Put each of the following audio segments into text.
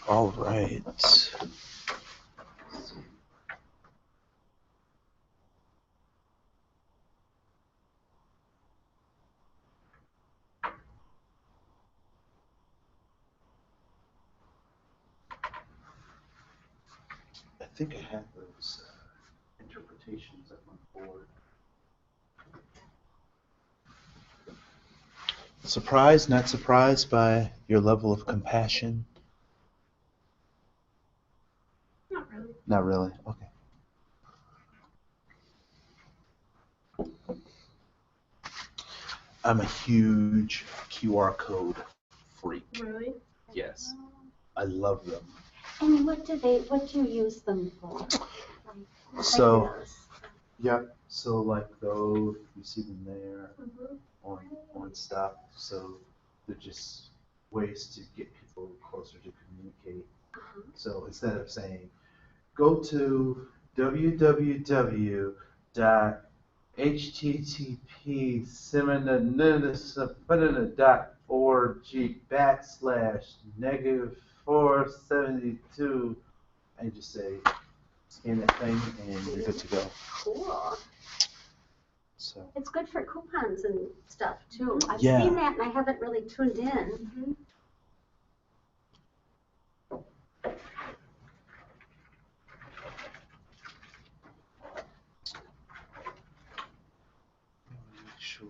All right. I think I have those interpretations up on the board. Surprised, not surprised by your level of compassion? Not really. Not really. Okay. I'm a huge QR code freak. Really? Yes. I love them. And what do you use them for? Like So, those? yeah. So like those, you see them there Mm-hmm. on stuff. So they're just ways to get people closer to communicate. So instead of saying, go to www.http://-472 and just say, scan that thing and you're good to go. Cool. So It's good for coupons and stuff too. I've Yeah. seen that and I haven't really tuned in. Mm-hmm. make sure.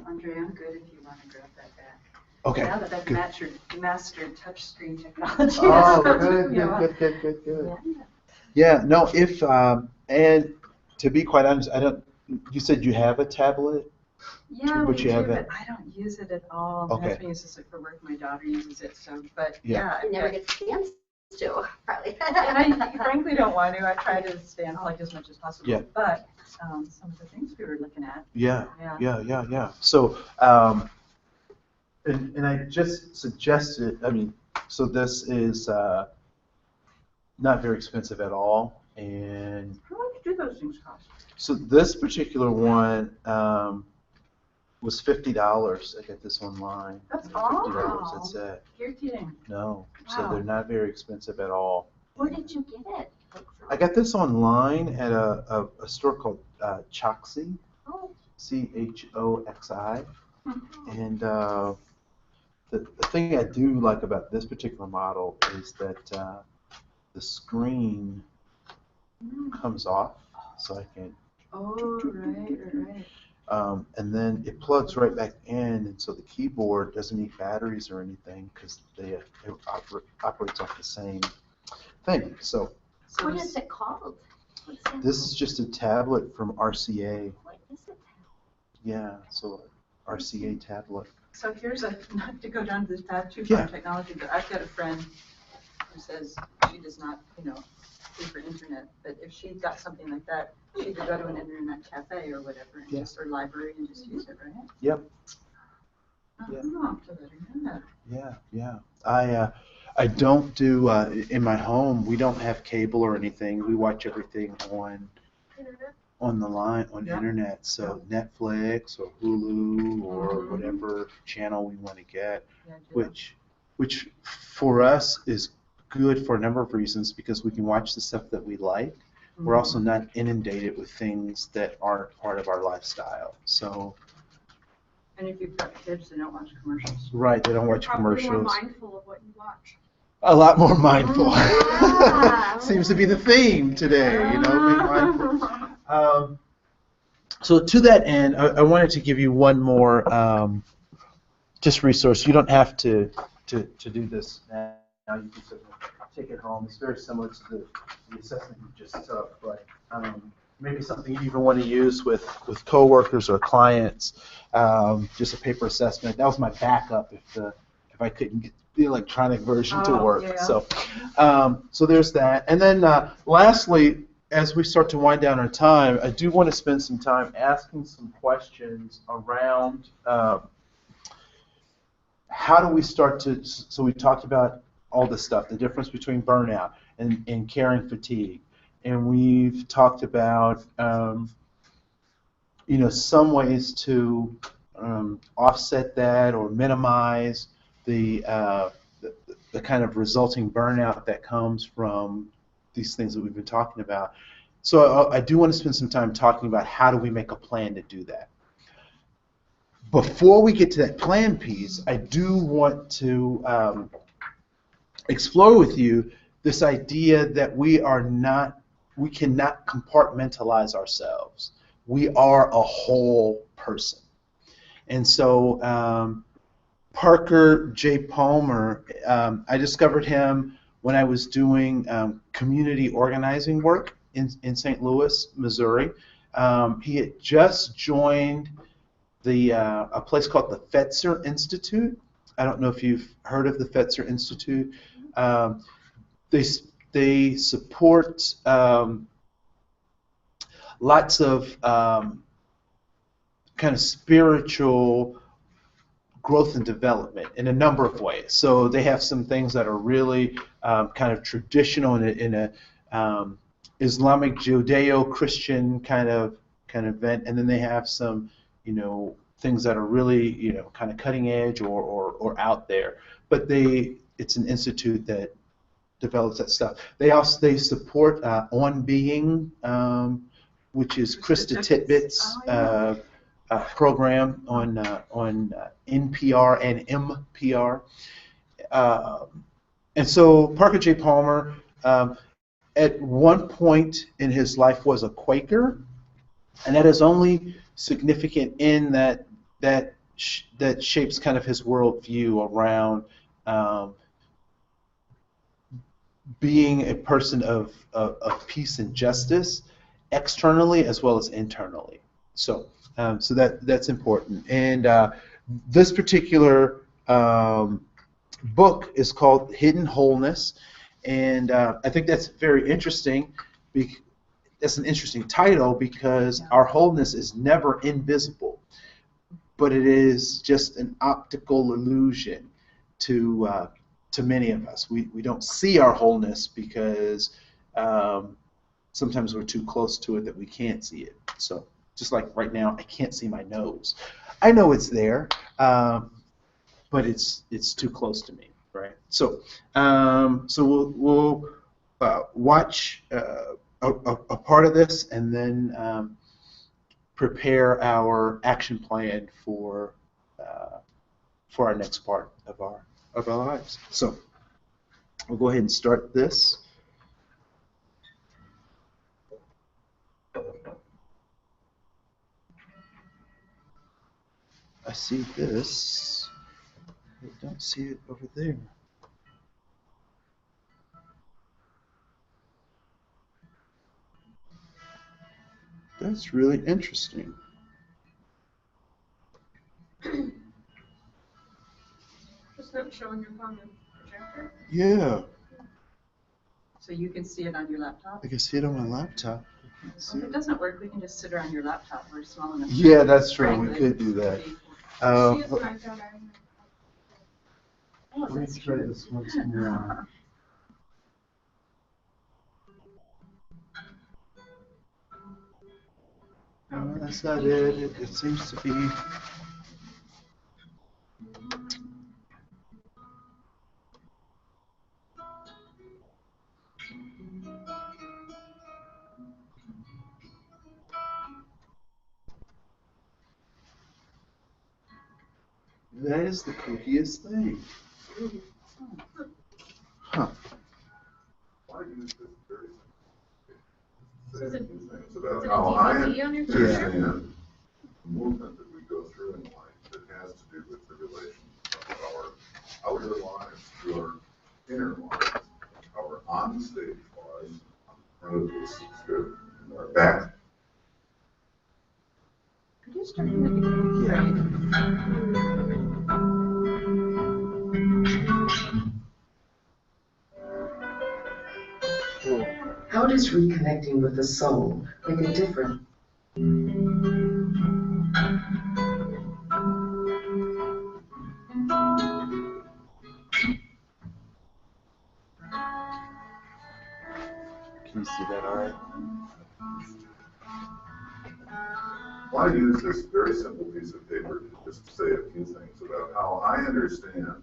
Andre, I'm good if you want to grab that back. Okay. Now that I've good. mastered touchscreen technology. Oh, so, good, you know, good. Yeah. Yeah, no, if, and to be quite honest, you said you have a tablet? Yeah, But we you do, haven't- but I don't use it at all. Okay. My husband uses it for work, my daughter uses it, so, but Yeah. yeah. You never get the chance to, probably. And I frankly don't want to. I try to stay on like as much as possible. Yeah. But some of the things we were looking at. Yeah, Yeah. yeah. So, and I just suggested, so this is not very expensive at all. And How much do those things cost? so this particular one was $50. I got this online. That's $50, that's it. You're kidding. No, so Wow. they're not very expensive at all. Where did you get it? Like from? I got this online at a store called Choxi, Oh. Choxi. And the thing I do like about this particular model is that the screen comes off, so I can, Oh, right. and then it plugs right back in, and so the keyboard doesn't need batteries or anything because it operates off the same thing. So What is it called? What's that this is just a tablet from RCA. What is it? Yeah, so RCA tablet. So here's not to go down this path too Yeah. far technology, but I've got a friend who says she does not, pay for internet, but if she got something like that, she could go to an internet cafe or whatever, and Yeah. just, or library and just use it, right? Yep. Oh, Yeah. so let her know that. Yeah. I don't do in my home. We don't have cable or anything. We watch everything on the line on Yeah. internet. So Netflix or Hulu or Mhm. whatever channel we want to get, Yeah, do it. which for us is good for a number of reasons because we can watch the stuff that we like. We're also not inundated with things that aren't part of our lifestyle. So And if you've got kids, they don't watch commercials. right, they don't watch Probably more commercials. mindful of what you watch. A lot more mindful. Yeah. Seems to be the theme today, being mindful. So to that end, I wanted to give you one more just resource. You don't have to do this now. You can certainly take it home. It's very similar to the assessment you just took, but maybe something you even want to use with coworkers or clients. Just a paper assessment. That was my backup if I couldn't get the electronic version to work. Yeah. So there's that. And then lastly, as we start to wind down our time, I do want to spend some time asking some questions around how do we start to, so we talked about all this stuff, the difference between burnout and caring fatigue. And we've talked about, some ways to offset that or minimize the kind of resulting burnout that comes from these things that we've been talking about. So I do want to spend some time talking about how do we make a plan to do that. Before we get to that plan piece, I do want to explore with you this idea that we cannot compartmentalize ourselves. We are a whole person. And so Parker J. Palmer, I discovered him when I was doing community organizing work in St. Louis, Missouri. He had just joined a place called the Fetzer Institute. I don't know if you've heard of the Fetzer Institute. They support lots of kind of spiritual growth and development in a number of ways. So they have some things that are really kind of traditional in a Islamic Judeo-Christian kind of event, and then they have some things that are really kind of cutting edge or out there. But it's an institute that develops that stuff. They support On Being, which is Krista Titbitt's program on NPR and MPR. And so Parker J. Palmer, at one point in his life, was a Quaker, and that is only significant in that shapes kind of his worldview around being a person of peace and justice, externally as well as internally. So that's important. And this particular book is called Hidden Wholeness, and I think that's very interesting. That's an interesting title because our wholeness is never invisible, but it is just an optical illusion to many of us. We don't see our wholeness because sometimes we're too close to it that we can't see it. So just like right now, I can't see my nose. I know it's there, but it's too close to me, right? So we'll watch a part of this and then prepare our action plan for our next part of our lives. So we'll go ahead and start this. I see this. I don't see it over there. That's really interesting. Just not showing up on the projector. Yeah, So you can see it on your laptop? I can see it on my laptop. Well, if it doesn't work, we can just sit around your laptop. We're small enough. Yeah, that's true. We Frankly, could do that. She is knocked out. Oh, Let me that's try true. this once more. No, that's not it. It seems to be. That is the kookiest thing. Huh. say a Is it- few things Is about it how a I DVD on your computer? understand the movement that we go through in life that has to do with the relation of our outer lives to our inner lives, our on-stage lives, on front of this script, and our back. Could you start from the beginning? Yeah. How does reconnecting with the soul make a difference? Can you see that all right? I want to use this very simple piece of paper to just say a few things about how I understand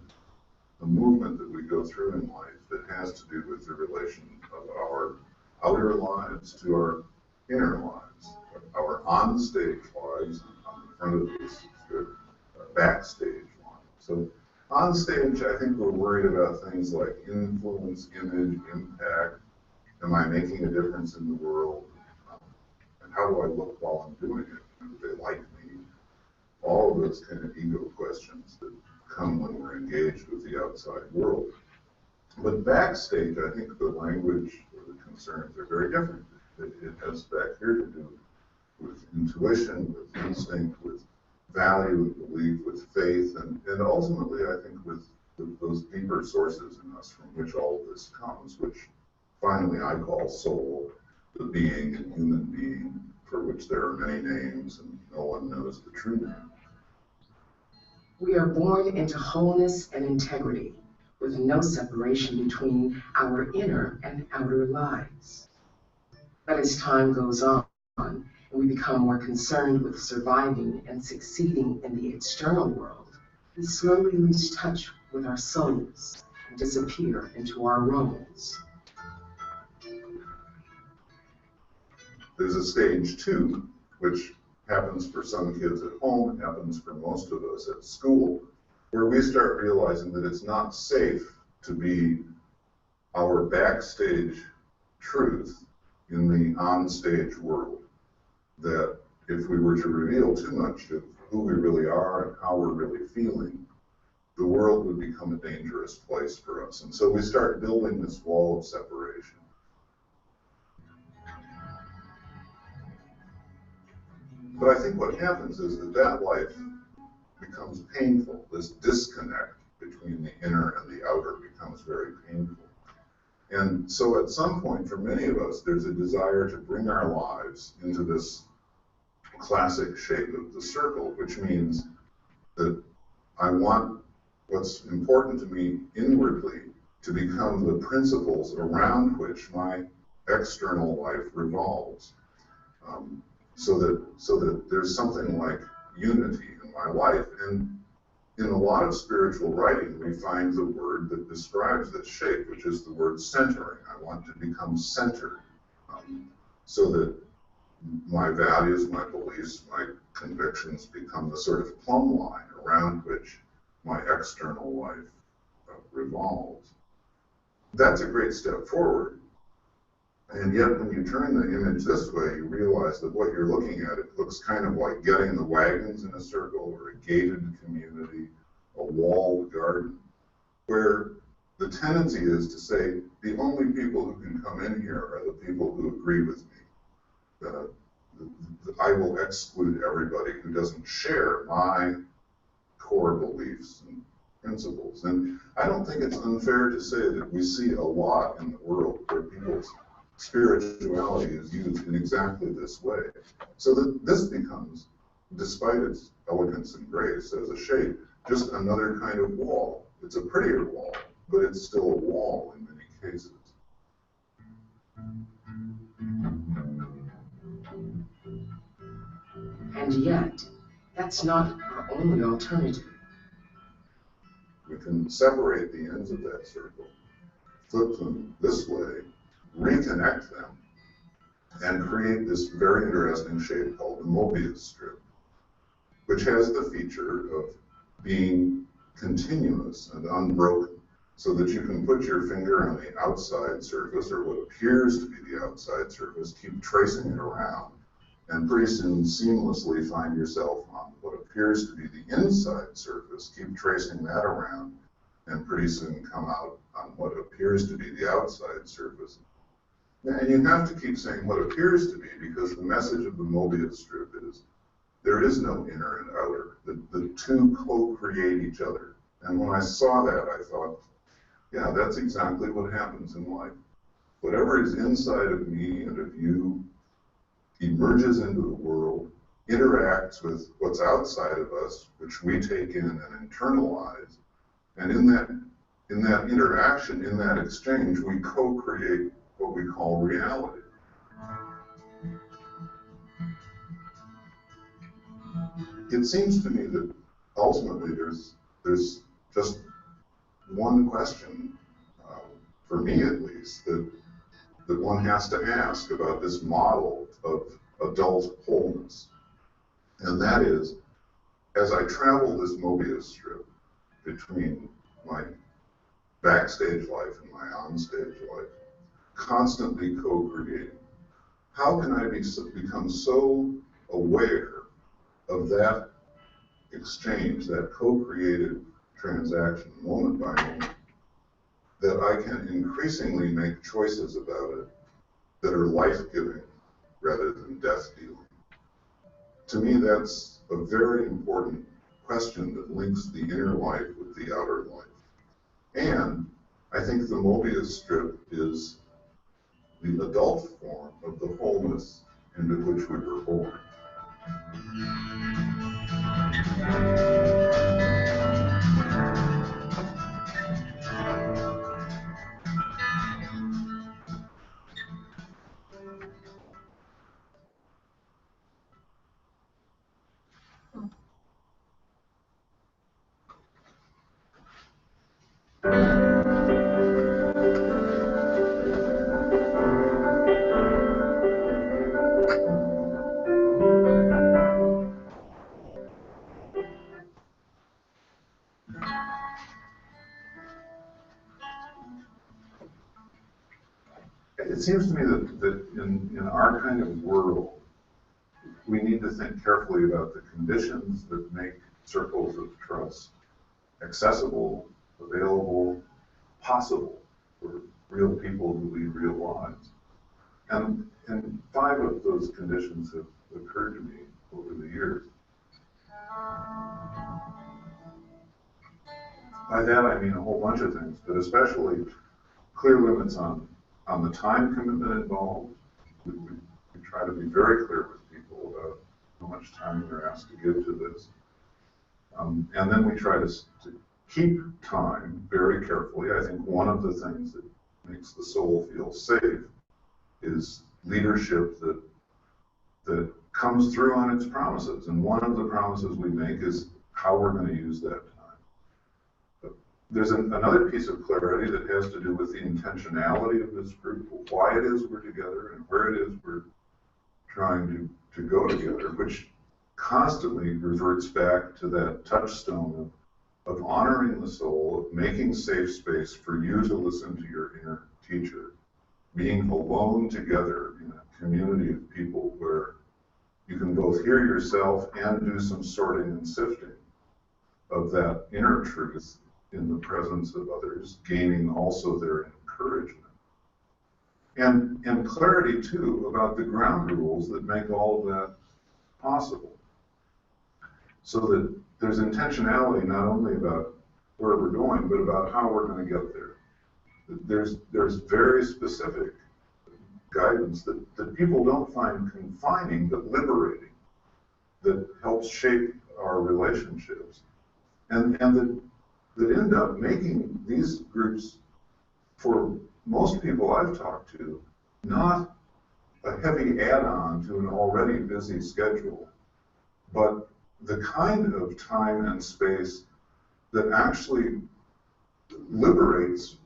the movement that we go through in life that has to do with the relation of our outer lives to our inner lives, our on-stage lives on the front of this script, our backstage lives. So on stage, I think we're worried about things like influence, image, impact. Am I making a difference in the world? And how do I look while I'm doing it? Do they like me? All of those kind of ego questions that come when we're engaged with the outside world. But backstage, I think the language or the concerns are very different. It has back here to do with intuition, with instinct, with value, with belief, with faith, and ultimately, I think with those deeper sources in us from which all of this comes, which finally I call soul, the being and human being, for which there are many names and no one knows the true name. We are born into wholeness and integrity, with no separation between our inner and outer lives. But as time goes on, and we become more concerned with surviving and succeeding in the external world, we slowly lose touch with our souls and disappear into our roles. There's a stage two, which happens for some kids at home, it happens for most of us at school, where we start realizing that it's not safe to be our backstage truth in the on-stage world. That if we were to reveal too much of who we really are and how we're really feeling, the world would become a dangerous place for us. And so we start building this wall of separation. But I think what happens is that life becomes painful. This disconnect between the inner and the outer becomes very painful. And so at some point, for many of us, there's a desire to bring our lives into this classic shape of the circle, which means that I want what's important to me inwardly to become the principles around which my external life revolves. So that there's something like unity in my life. And in a lot of spiritual writing, we find the word that describes this shape, which is the word centering. I want to become centered, so that my values, my beliefs, my convictions become the sort of plumb line around which my external life revolves. That's a great step forward. And yet, when you turn the image this way, you realize that what you're looking at, it looks kind of like getting the wagons in a circle or a gated community, a walled garden, where the tendency is to say, the only people who can come in here are the people who agree with me. I will exclude everybody who doesn't share my core beliefs and principles. And I don't think it's unfair to say that we see a lot in the world where people's spirituality is used in exactly this way. So that this becomes, despite its elegance and grace as a shape, just another kind of wall. It's a prettier wall, but it's still a wall in many cases. And yet, that's not our only alternative. We can separate the ends of that circle, flip them this way, reconnect them, and create this very interesting shape called the Mobius strip, which has the feature of being continuous and unbroken, so that you can put your finger on the outside surface, or what appears to be the outside surface, keep tracing it around, and pretty soon seamlessly find yourself on what appears to be the inside surface, keep tracing that around, and pretty soon come out on what appears to be the outside surface. And you have to keep saying what appears to be, because the message of the Mobius strip is there is no inner and outer. The two co-create each other. And when I saw that, I thought, yeah, that's exactly what happens in life. Whatever is inside of me and of you emerges into the world, interacts with what's outside of us, which we take in and internalize. And in that interaction, in that exchange, we co-create what we call reality. It seems to me that ultimately there's just one question, for me at least, that one has to ask about this model of adult wholeness. And that is, as I travel this Mobius strip between my backstage life and my onstage life, constantly co-creating, how can I become so aware of that exchange, that co-created transaction, moment by moment, that I can increasingly make choices about it that are life-giving rather than death-dealing? To me, that's a very important question that links the inner life with the outer life. And I think the Mobius strip is the adult form of the wholeness into which we were born. It seems to me that in our kind of world, we need to think carefully about the conditions that make circles of trust accessible, available, possible for real people who lead real lives. And 5 of those conditions have occurred to me over the years. By that I mean a whole bunch of things, but especially clear limits on the time commitment involved. We try to be very clear with people about how much time they're asked to give to this. And then we try to keep time very carefully. I think one of the things that makes the soul feel safe is leadership that comes through on its promises. And one of the promises we make is how we're going to use that time. There's another piece of clarity that has to do with the intentionality of this group, why it is we're together and where it is we're trying to go together, which constantly reverts back to that touchstone of honoring the soul, of making safe space for you to listen to your inner teacher, being alone together in a community of people where you can both hear yourself and do some sorting and sifting of that inner truth in the presence of others, gaining also their encouragement. And clarity, too, about the ground rules that make all of that possible. So that there's intentionality not only about where we're going, but about how we're going to get there. There's very specific guidance that people don't find confining, but liberating, that helps shape our relationships. And that end up making these groups, for most people I've talked to, not a heavy add-on to an already busy schedule, but the kind of time and space that actually liberates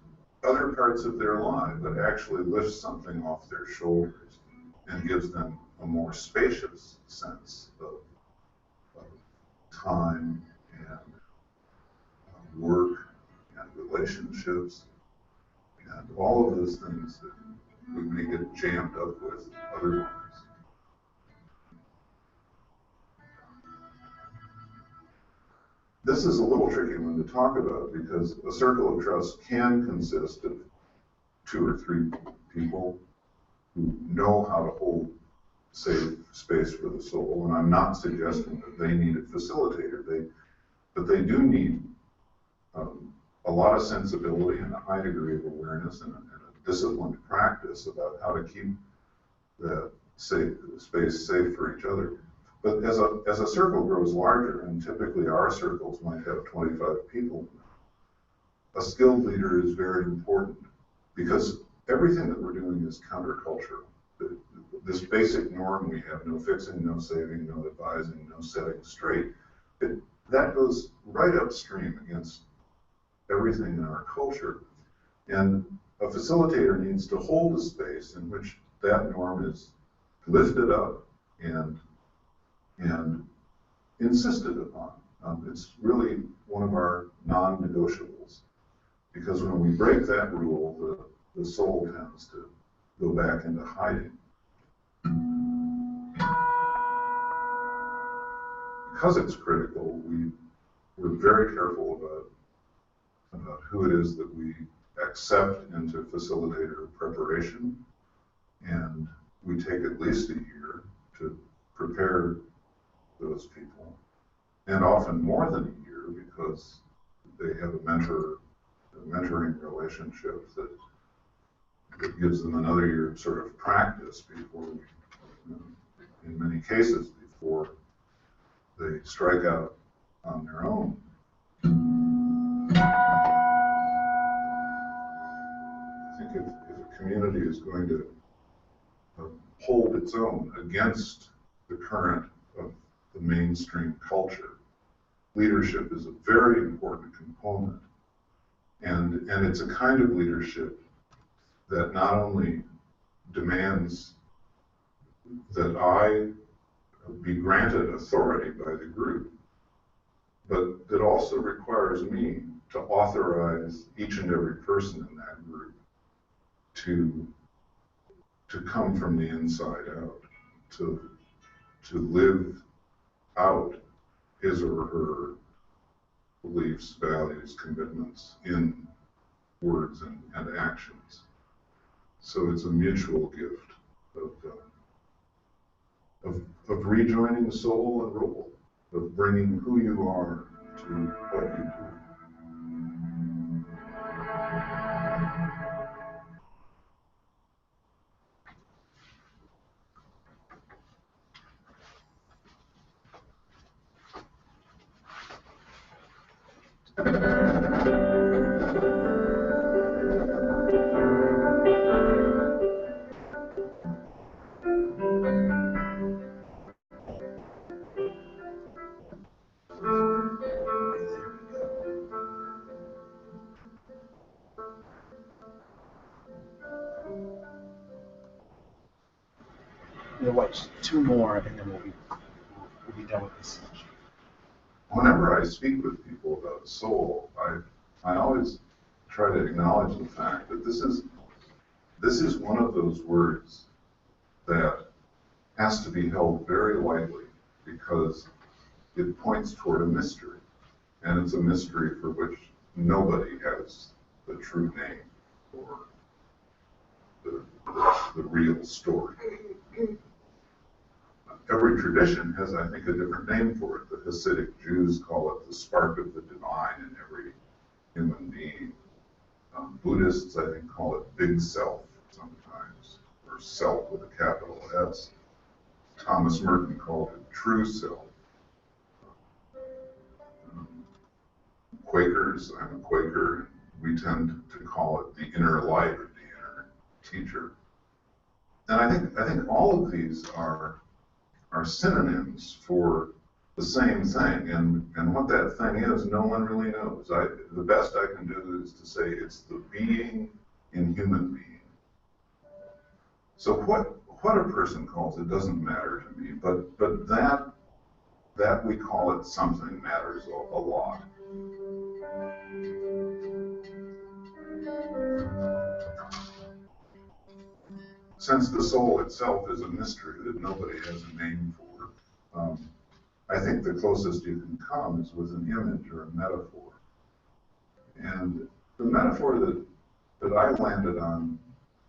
other parts of their life, that actually lifts something off their shoulders and gives them a more spacious sense of time and work and relationships, and all of those things that we may get jammed up with otherwise. This is a little tricky one to talk about because a circle of trust can consist of 2 or 3 people who know how to hold safe space for the soul, and I'm not suggesting that they need a facilitator, but they do need a lot of sensibility and a high degree of awareness and a disciplined practice about how to keep the space safe for each other. But as a circle grows larger, and typically our circles might have 25 people in them, a skilled leader is very important because everything that we're doing is countercultural. This basic norm we have, no fixing, no saving, no advising, no setting straight, that goes right upstream against everything in our culture. And a facilitator needs to hold a space in which that norm is lifted up and insisted upon. It's really one of our non-negotiables, because when we break that rule, the soul tends to go back into hiding. Because it's critical, we're very careful about who it is that we accept into facilitator preparation, and we take at least a year to prepare those people, and often more than a year because they have a mentoring relationship that gives them another year of sort of practice before, in many cases, before they strike out on their own. I think if a community is going to hold its own against the current of the mainstream culture, leadership is a very important component. And it's a kind of leadership that not only demands that I be granted authority by the group, but that also requires me to authorize each and every person in that group to come from the inside out, to live out his or her beliefs, values, commitments in words and actions. So it's a mutual gift of rejoining soul and role, of bringing who you are to what you do. We'll watch 2 more, and then we'll be done with this session. Whenever I speak with people about soul, I always try to acknowledge the fact that this is one of those words that has to be held very lightly because it points toward a mystery, and it's a mystery for which nobody has the true name or the real story. Every tradition has, I think, a different name for it. The Hasidic Jews call it the spark of the divine in every human being. Buddhists, I think, call it big self sometimes, or self with a capital S. Thomas Merton called it true self. Quakers, I'm a Quaker, we tend to call it the inner light or the inner teacher. And I think all of these are synonyms for the same thing, and what that thing is, no one really knows. The best I can do is to say it's the being in human being. So what a person calls it doesn't matter to me, but that we call it something matters a lot. since the soul itself is a mystery that nobody has a name for, I think the closest you can come is with an image or a metaphor. And the metaphor that I landed on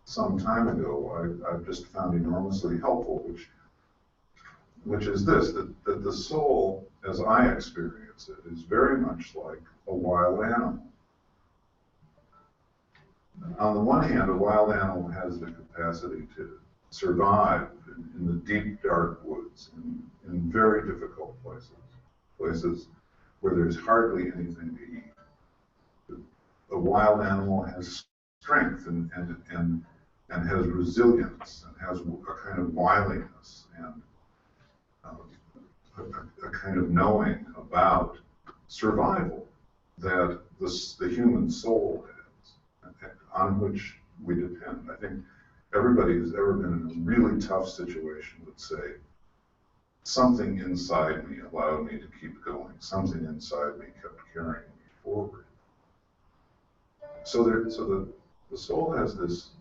some time ago, I've just found enormously helpful, which is this, that the soul, as I experience it, is very much like a wild animal. On the one hand, a wild animal has the capacity to survive in the deep, dark woods, in very difficult places where there's hardly anything to eat. A wild animal has strength and has resilience and has a kind of wiliness and a kind of knowing about survival that the human soul has, on which we depend. I think everybody who's ever been in a really tough situation would say, something inside me allowed me to keep going. Something inside me kept carrying me forward. So the soul has this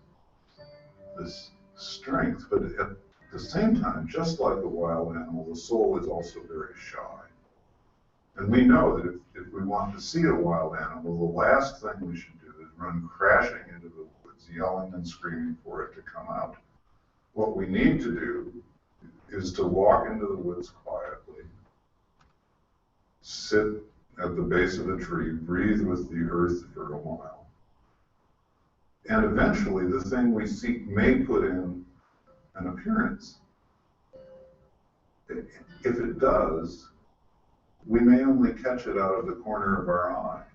strength, but at the same time, just like a wild animal, the soul is also very shy. And we know that if we want to see a wild animal, the last thing we should do is run crashing into the woods, yelling and screaming for it to come out. What we need to do is to walk into the woods quietly, sit at the base of a tree, breathe with the earth for a while. And eventually the thing we seek may put in an appearance. If it does, we may only catch it out of the corner of our eye.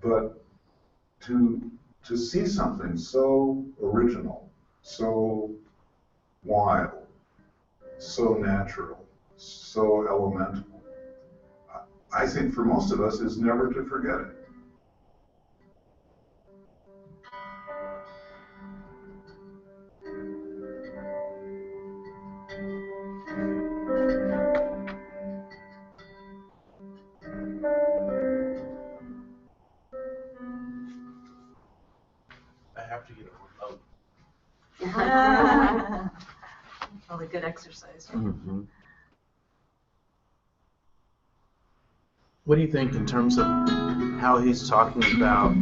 But to see something so original, so wild, so natural, so elemental, I think for most of us is never to forget it. I have to get a remote. Probably good exercise. Mm-hmm. What do you think in terms of how he's talking about I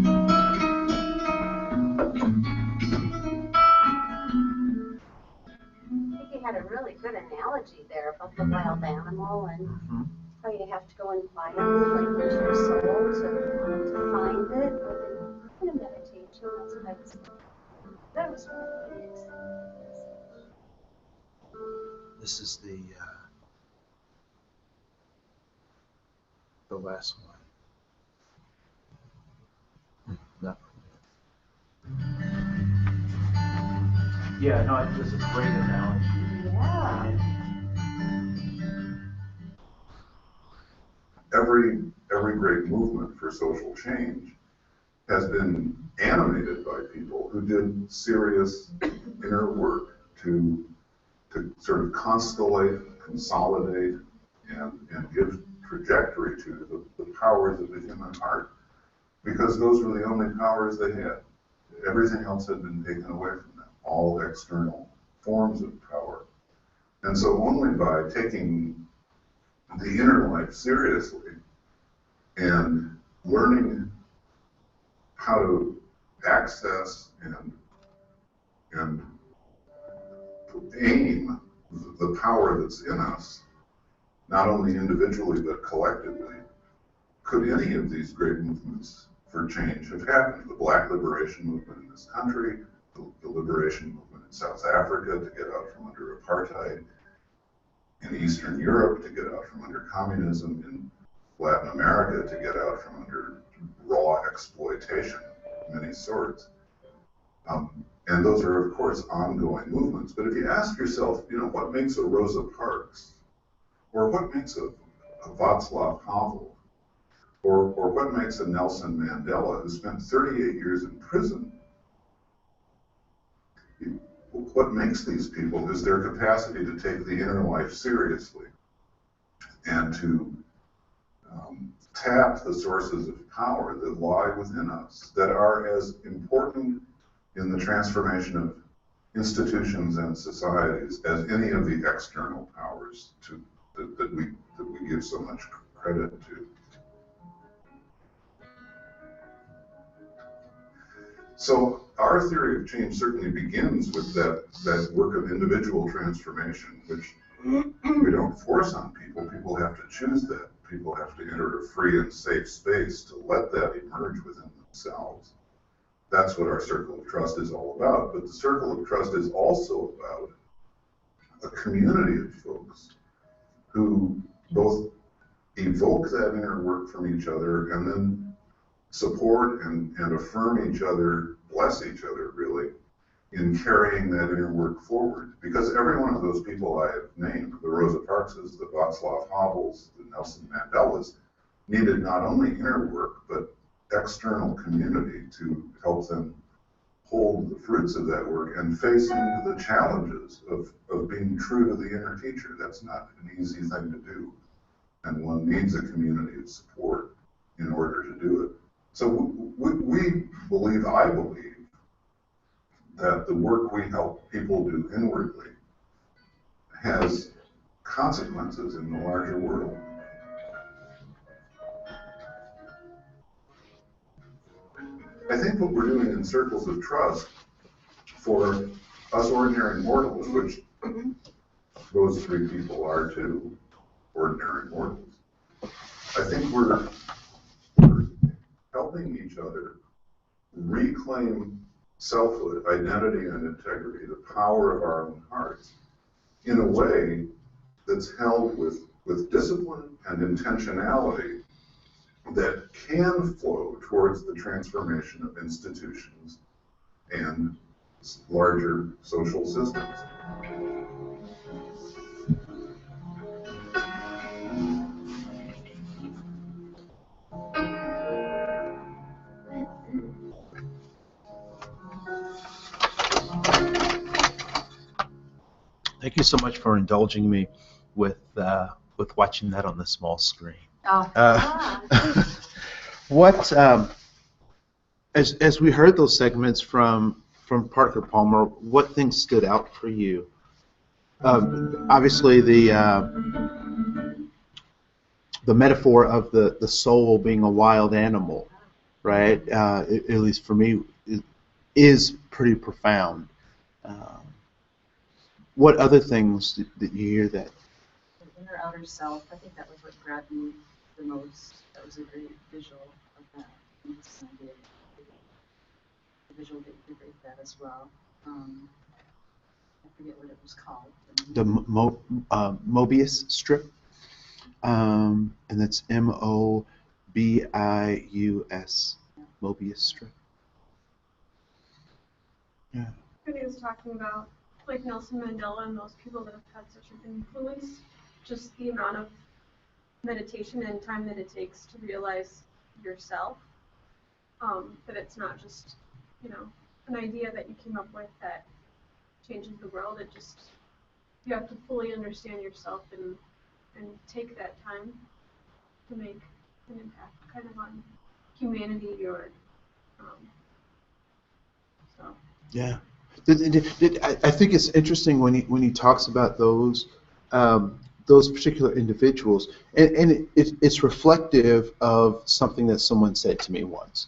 think you had a really good analogy there about the wild animal and how you have to go in quietly, like into your soul to find it. But in a meditation, that's what I was thinking. That was really nice. this is the last one. No. Yeah, no, this is a great analogy. Yeah. Every great movement for social change has been animated by people who did serious inner work to sort of constellate, consolidate, and give trajectory to the powers of the human heart, because those were the only powers they had. Everything else had been taken away from them, all external forms of power. And so only by taking the inner life seriously and learning how to access and aim the power that's in us, not only individually but collectively, could any of these great movements for change have happened. The Black liberation movement in this country, the liberation movement in South Africa to get out from under apartheid, in Eastern Europe to get out from under communism, in Latin America to get out from under raw exploitation of many sorts. And those are, of course, ongoing movements. But if you ask yourself, what makes a Rosa Parks, or what makes a Václav Havel, or what makes a Nelson Mandela, who spent 38 years in prison, what makes these people is their capacity to take the inner life seriously and to tap the sources of power that lie within us, that are as important in the transformation institutions and societies as any of the external powers that we give so much credit to. So our theory of change certainly begins with that work of individual transformation, which we don't force on people. People have to choose that. People have to enter a free and safe space to let that emerge within themselves. That's what our circle of trust is all about. But the circle of trust is also about a community of folks who both evoke that inner work from each other and then support and affirm each other, bless each other really, in carrying that inner work forward. Because every one of those people I have named, the Rosa Parkses, the Václav Havels, the Nelson Mandelas, needed not only inner work, but external community to help them hold the fruits of that work and face into the challenges of being true to the inner teacher. That's not an easy thing to do. And one needs a community of support in order to do it. So we believe, I believe, that the work we help people do inwardly has consequences in the larger world. I think what we're doing in Circles of Trust for us ordinary mortals, which those three people are too, ordinary mortals, I think we're helping each other reclaim selfhood, identity, and integrity, the power of our own hearts, in a way that's held with discipline and intentionality that can flow towards the transformation of institutions and larger social systems. Thank you so much for indulging me with watching that on the small screen. What as we heard those segments from Parker Palmer, what things stood out for you? Obviously, the metaphor of the soul being a wild animal, right? At least for me, is pretty profound. What other things did you hear that? The inner outer self, I think that was what grabbed me the most. That was a great visual of that. And this idea, the visual that you create that as well. I forget what it was called. The Mobius strip, and that's Mobius, Mobius strip. Yeah. I think it's talking about like Nelson Mandela and those people that have had such an influence, just the amount of meditation and time that it takes to realize yourself, that it's not just, an idea that you came up with that changes the world. It just, you have to fully understand yourself and take that time to make an impact kind of on humanity or, so. Yeah. I think it's interesting when he talks about those particular individuals, and it's reflective of something that someone said to me once.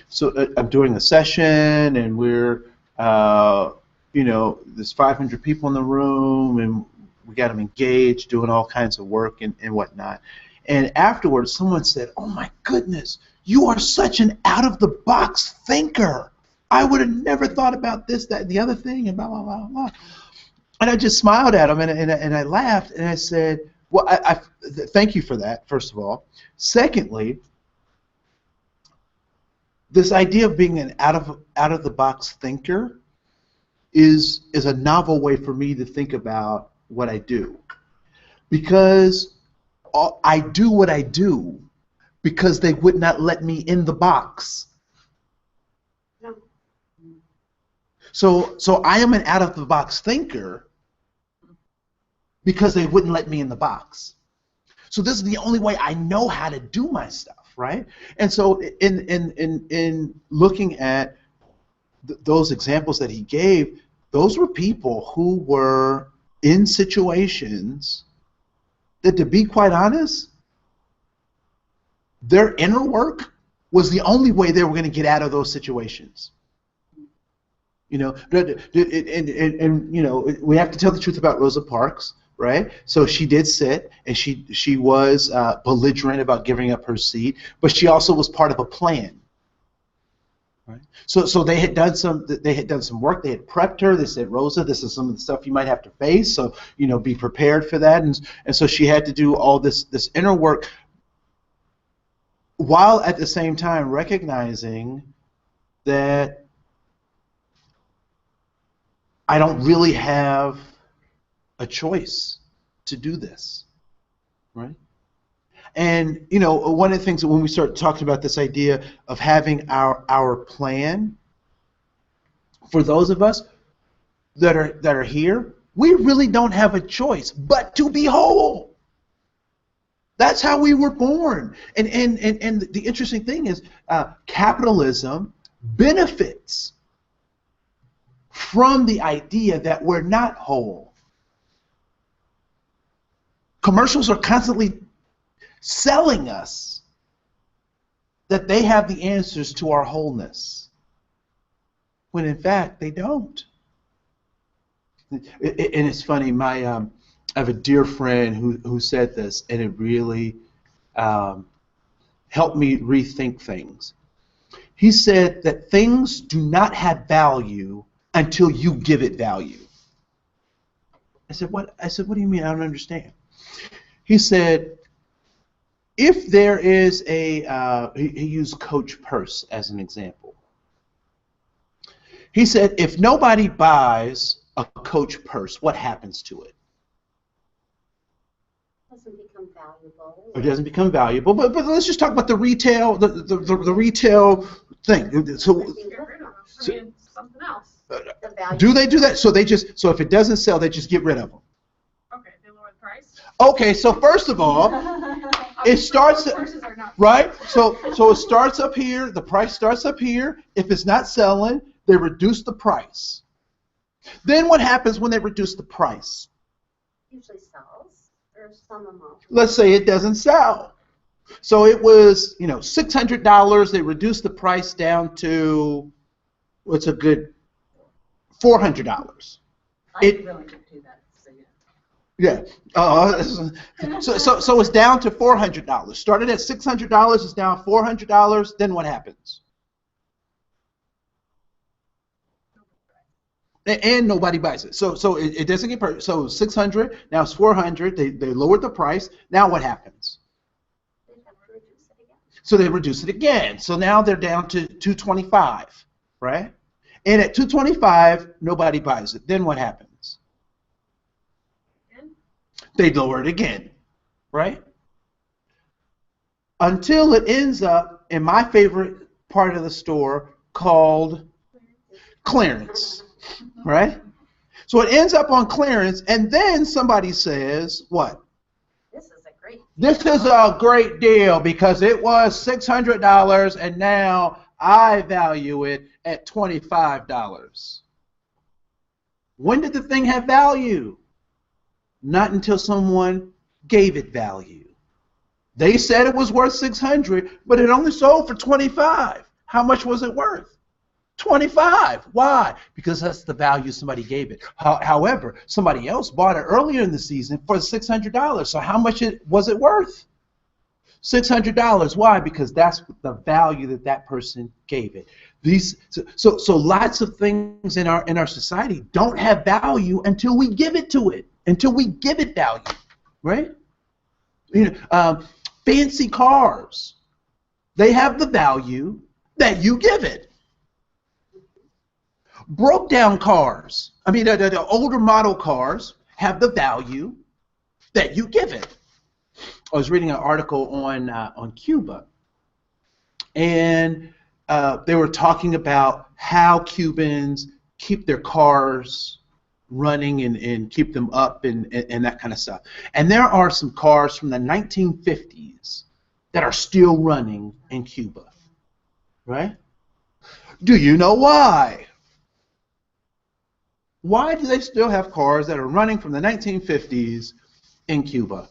So I'm doing a session, and we're, there's 500 people in the room, and we got them engaged, doing all kinds of work and whatnot. And afterwards, someone said, "Oh my goodness, you are such an out-of-the-box thinker. I would have never thought about this, that, and the other thing, and blah, blah, blah, blah." And I just smiled at him, and I laughed, and I said, well, I thank you for that, first of all. Secondly, this idea of being an out-of-the-box thinker is a novel way for me to think about what I do. Because I do what I do because they would not let me in the box. So I am an out-of-the-box thinker because they wouldn't let me in the box. So this is the only way I know how to do my stuff, right? And so in looking at those examples that he gave, those were people who were in situations that, to be quite honest, their inner work was the only way they were going to get out of those situations. You know, and you know, we have to tell the truth about Rosa Parks, right? So she did sit, and she was belligerent about giving up her seat, but she also was part of a plan. Right. So they had done some work. They had prepped her. They said, Rosa, this is some of the stuff you might have to face. So, you know, be prepared for that. And so she had to do all this inner work, while at the same time recognizing that I don't really have a choice to do this, right? And, you know, one of the things that when we start talking about this idea of having our plan, for those of us that are here, we really don't have a choice but to be whole. That's how we were born. And the interesting thing is capitalism benefits from the idea that we're not whole. Commercials are constantly selling us that they have the answers to our wholeness, when in fact they don't. And it's funny, I have a dear friend who said this, and it really helped me rethink things. He said that things do not have value until you give it value. I said, what? I said, what do you mean? I don't understand. He said, if there is a, he used Coach Purse as an example. He said, if nobody buys a Coach Purse, what happens to it? It doesn't become valuable. It doesn't become valuable. But let's just talk about the retail, the retail thing. So, Get rid of them. I mean, something else. The value. do they do that? So if it doesn't sell, they just get rid of them. Okay, they lower the price. Okay, so first of all, it starts Purses are not right. So it starts up here. The price starts up here. If it's not selling, they reduce the price. Then what happens when they reduce the price? Usually sells, or some amount. Let's say it doesn't sell. So it was, you know, $600. They reduced the price down to, what's a good, $400. I'm willing to do that. So yeah. Yeah. So it's down to $400. Started at $600, it's down $400. Then what happens? And nobody buys it. So it doesn't get purchased. So $600, now it's $400. They lowered the price. Now what happens? They have to reduce it again. So they reduce it again. So now they're down to $225, right? And at $225, nobody buys it. Then what happens? They lower it again, right? Until it ends up in my favorite part of the store called clearance, right? So it ends up on clearance, and then somebody says, what? This is a great. This is a great deal because it was $600 and now I value it at $25. When did the thing have value? Not until someone gave it value. They said it was worth $600, but it only sold for $25. How much was it worth? $25. Why? Because that's the value somebody gave it. However, somebody else bought it earlier in the season for $600. So how much was it worth? $600. Why? Because that's the value that person gave it. So lots of things in our society don't have value until we give it to it. Until we give it value, right? You know, fancy cars, they have the value that you give it. Broke down cars, I mean the older model cars have the value that you give it. I was reading an article on Cuba, and they were talking about how Cubans keep their cars running and keep them up and that kind of stuff. And there are some cars from the 1950s that are still running in Cuba, right? Do you know why? Why do they still have cars that are running from the 1950s in Cuba?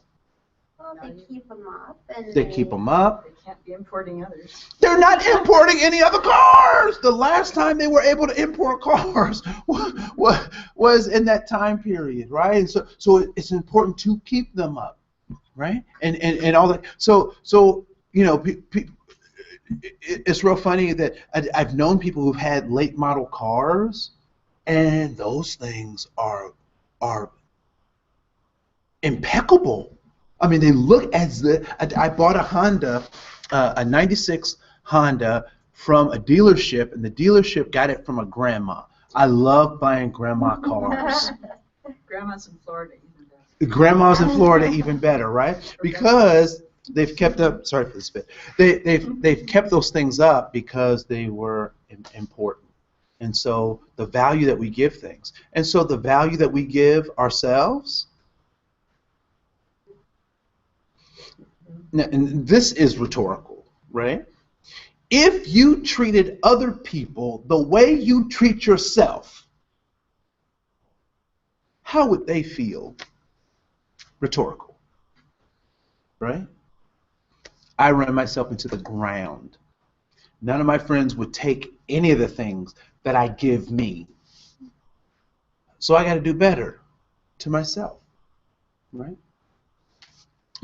Well, they keep them up and They keep them up. They can't be importing others. They're not importing any other cars. The last time they were able to import cars was in that time period, right? And so it's important to keep them up, right? And all that. So you know, it's real funny that I've known people who've had late model cars, and those things are impeccable. I mean, they look as the. I bought a Honda, a '96 Honda from a dealership, and the dealership got it from a grandma. I love buying grandma cars. Grandma's in Florida even better. Grandmas in Florida even better, right? Because they've kept up. Sorry for the spit. They've kept those things up because they were important, and so the value that we give things, and so the value that we give ourselves. Now, and this is rhetorical, right? If you treated other people the way you treat yourself, how would they feel? Rhetorical, right? I run myself into the ground. None of my friends would take any of the things that I give me. So I got to do better to myself, right?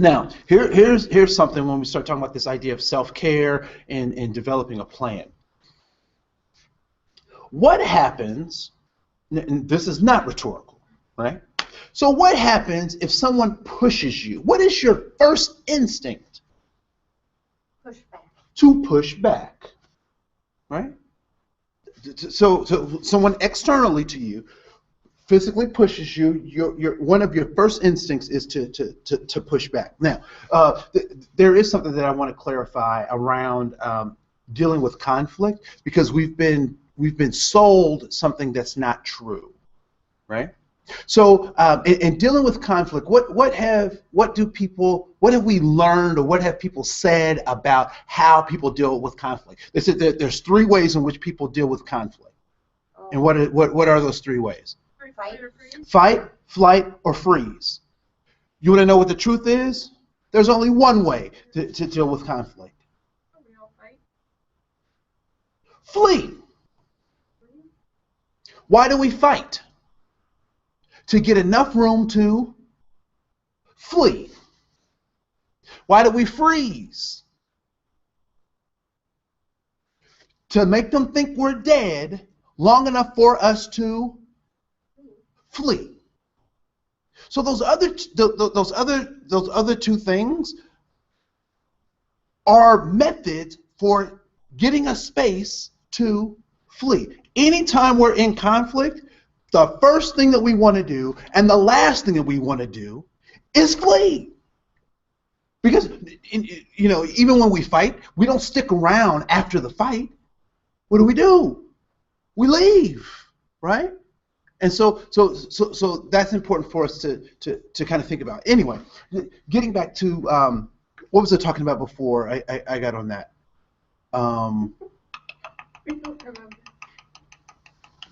Now, here's something when we start talking about this idea of self-care and developing a plan. What happens, and this is not rhetorical, right? So what happens if someone pushes you? What is your first instinct? push back. To push back, right? So someone externally to you physically pushes you, one of your first instincts is to push back. Now, there is something that I want to clarify around dealing with conflict, because we've been sold something that's not true, right? So in dealing with conflict, what have we learned, or what have people said about how people deal with conflict? They said that there's 3 ways in which people deal with conflict, and what are those 3 ways? Fight, flight, or freeze. You want to know what the truth is? There's only one way to deal with conflict. We all fight. Flee. Why do we fight? To get enough room to flee. Why do we freeze? To make them think we're dead long enough for us to flee. So those other 2 things are methods for getting a space to flee. Anytime we're in conflict, the first thing that we want to do and the last thing that we want to do is flee. Because even when we fight, we don't stick around after the fight. What do? We leave, right? And so that's important for us to kind of think about. Anyway, getting back to what was I talking about before I got on that? We don't remember.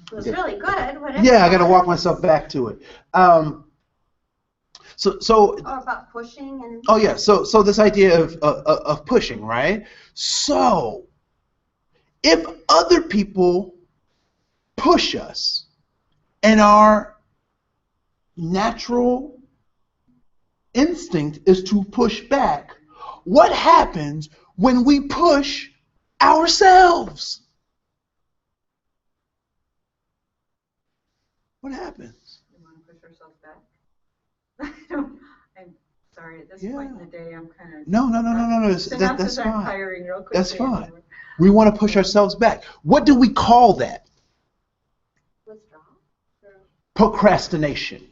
It was really good. Whatever. Yeah, I got to walk myself back to it. So about pushing and. Oh yeah, so this idea of pushing, right? So if other people push us, and our natural instinct is to push back, what happens when we push ourselves? What happens? We want to push ourselves back. I'm sorry, at this point in the day, I'm kind of... No. That's fine. Firing real quick. That's fine. We want to push ourselves back. What do we call that? Withdraw. Procrastination.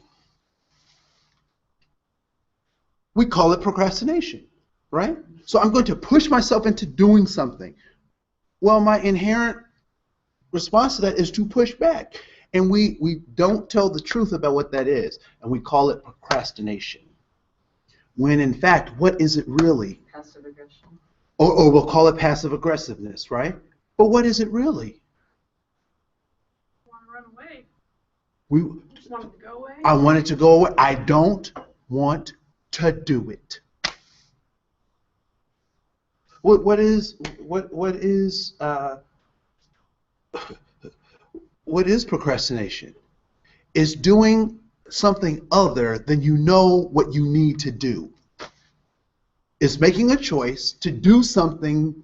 We call it procrastination, right? So I'm going to push myself into doing something. Well, my inherent response to that is to push back. And we don't tell the truth about what that is, and we call it procrastination. When in fact, what is it really? Passive aggression. Or we'll call it passive aggressiveness, right? But what is it really? Want to run away. Just want it to go away? I want it to go away. I don't want to do it. What is procrastination? Is doing something other than you know what you need to do. It's making a choice to do something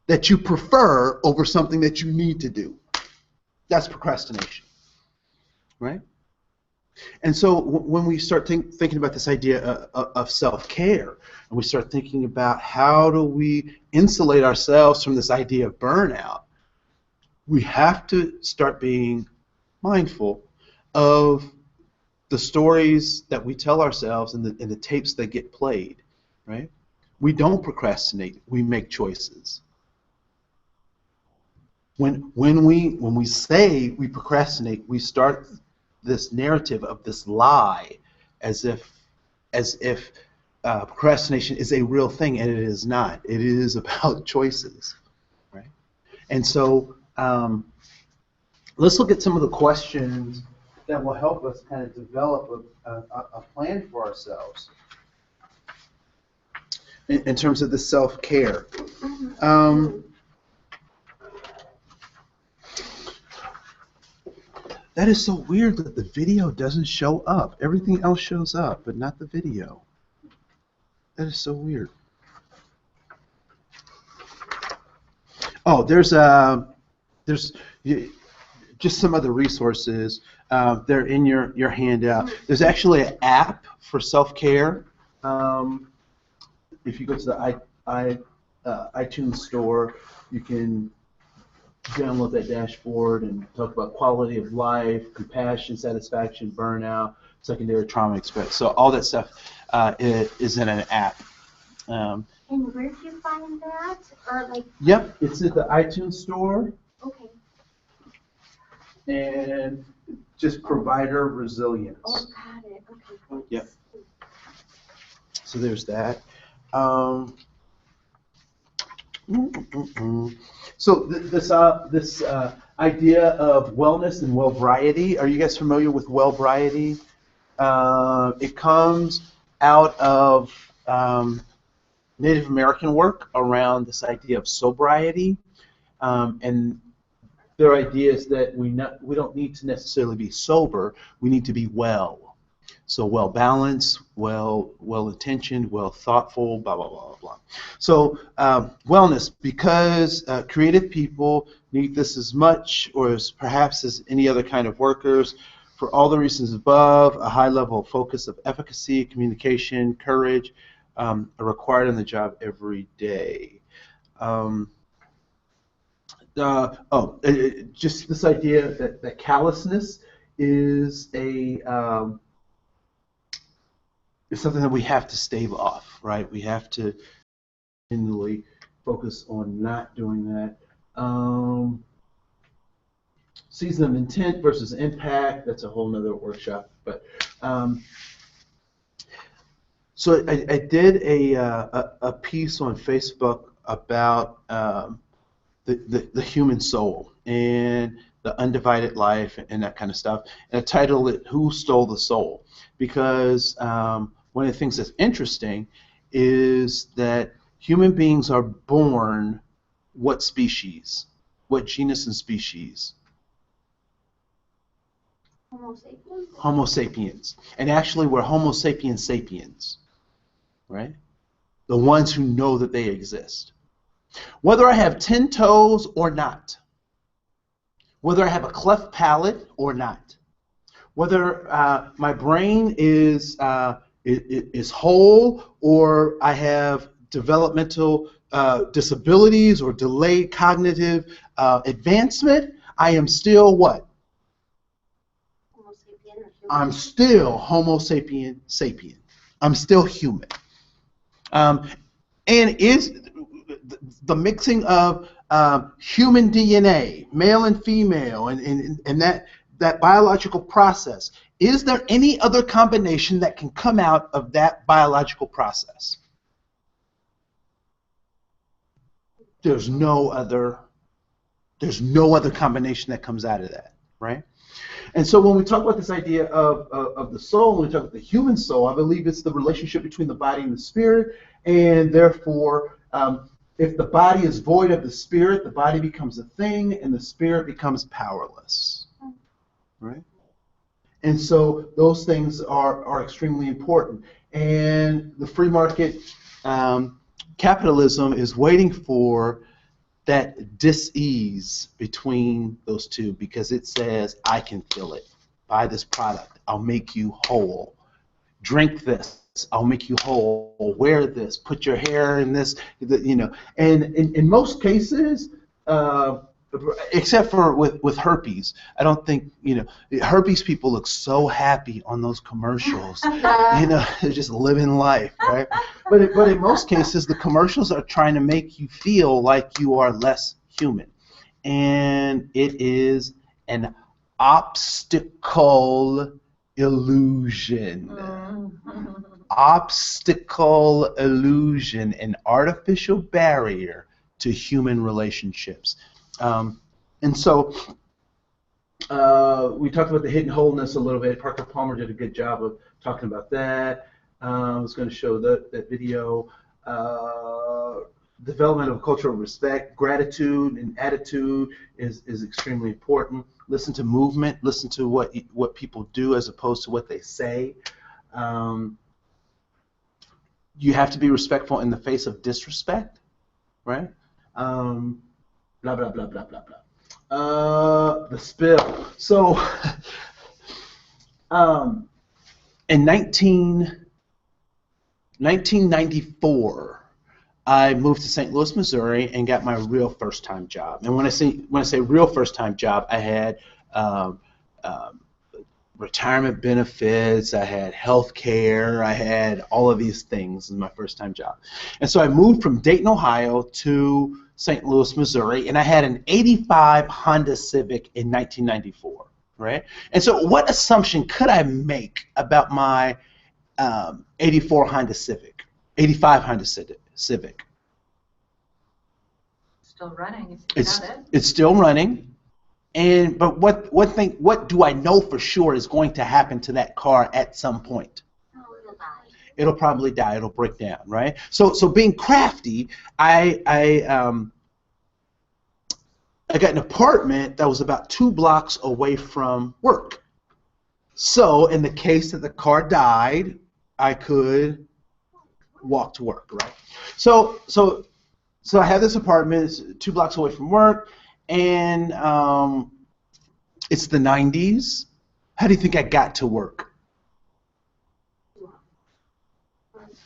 that you prefer over something that you need to do. That's procrastination, right? And so when we start thinking about this idea of self-care, and we start thinking about how do we insulate ourselves from this idea of burnout, we have to start being mindful of the stories that we tell ourselves and the tapes that get played, right? We don't procrastinate, we make choices. When we say we procrastinate, we start this narrative of this lie as if procrastination is a real thing, and it is not. It is about choices, right? And so let's look at some of the questions that will help us kind of develop a plan for ourselves in terms of the self-care. That is so weird that the video doesn't show up. Everything else shows up, but not the video. That is so weird. Oh, there's just some other resources. They're in your handout. There's actually an app for self-care. If you go to the iTunes store, you can download that dashboard and talk about quality of life, compassion, satisfaction, burnout, secondary trauma experience. So all that stuff is in an app. And where do you find that? Or like? Yep, it's at the iTunes store. Okay. And just provider resilience. Oh, got it. Okay. Thanks. Yep. So there's that. So this idea of wellness and well-briety. Are you guys familiar with well-briety? It comes out of Native American work around this idea of sobriety, and their idea is that we don't need to necessarily be sober. We need to be well. So well-balanced, well-intentioned, well-thoughtful, blah, blah, blah, blah. So wellness, because creative people need this as much or as perhaps as any other kind of workers, for all the reasons above, a high level of focus of efficacy, communication, courage are required on the job every day. Just this idea that callousness is is something that we have to stave off, right? We have to continually focus on not doing that. Season of intent versus impact, that's a whole nother workshop. But so I did a piece on Facebook about the human soul and the undivided life and that kind of stuff. And I titled it, Who Stole the Soul? Because one of the things that's interesting is that human beings are born what species? What genus and species? Homo sapiens? Homo sapiens. And actually we're Homo sapiens sapiens, right? The ones who know that they exist. Whether I have 10 toes or not, whether I have a cleft palate or not, whether my brain is whole or I have developmental disabilities or delayed cognitive advancement, I am still what? Homo sapien or human? I'm still Homo sapien sapien. I'm still human. And is the mixing of human DNA, male and female, and that biological process, is there any other combination that can come out of that biological process? There's no other combination that comes out of that. right? And so when we talk about this idea of the soul, when we talk about the human soul, I believe it's the relationship between the body and the spirit, and therefore, if the body is void of the spirit, the body becomes a thing, and the spirit becomes powerless, right? And so those things are extremely important. And the free market capitalism is waiting for that dis-ease between those two, because it says, I can feel it. Buy this product, I'll make you whole. Drink this, I'll make you whole. Wear this, put your hair in this, you know. And in most cases, except for with herpes, I don't think, you know, herpes people look so happy on those commercials. You know, they're just living life, right? But in most cases, the commercials are trying to make you feel like you are less human, and it is an optical illusion. Optical illusion, an artificial barrier to human relationships. And so we talked about the hidden wholeness a little bit. Parker Palmer did a good job of talking about that. I was going to show that video. Development of cultural respect, gratitude, and attitude is extremely important. Listen to movement. Listen to what people do as opposed to what they say. You have to be respectful in the face of disrespect, right? Blah, blah, blah, blah, blah, blah. The spill. So, in 1994, I moved to St. Louis, Missouri, and got my real first-time job. And when I say real first-time job, I had retirement benefits, I had health care, I had all of these things in my first-time job. And so I moved from Dayton, Ohio to St. Louis, Missouri, and I had an 85 Honda Civic in 1994, right? And so what assumption could I make about my 84 Honda Civic, 85 Honda Civic? Still running. It's still running. But what do I know for sure is going to happen to that car at some point? Oh, it'll die. It'll probably die. It'll break down, right? So being crafty, I got an apartment that was about 2 blocks away from work. So in the case that the car died, I could walk to work, right? So I have this apartment. It's 2 blocks away from work. And it's the 90s. How do you think I got to work?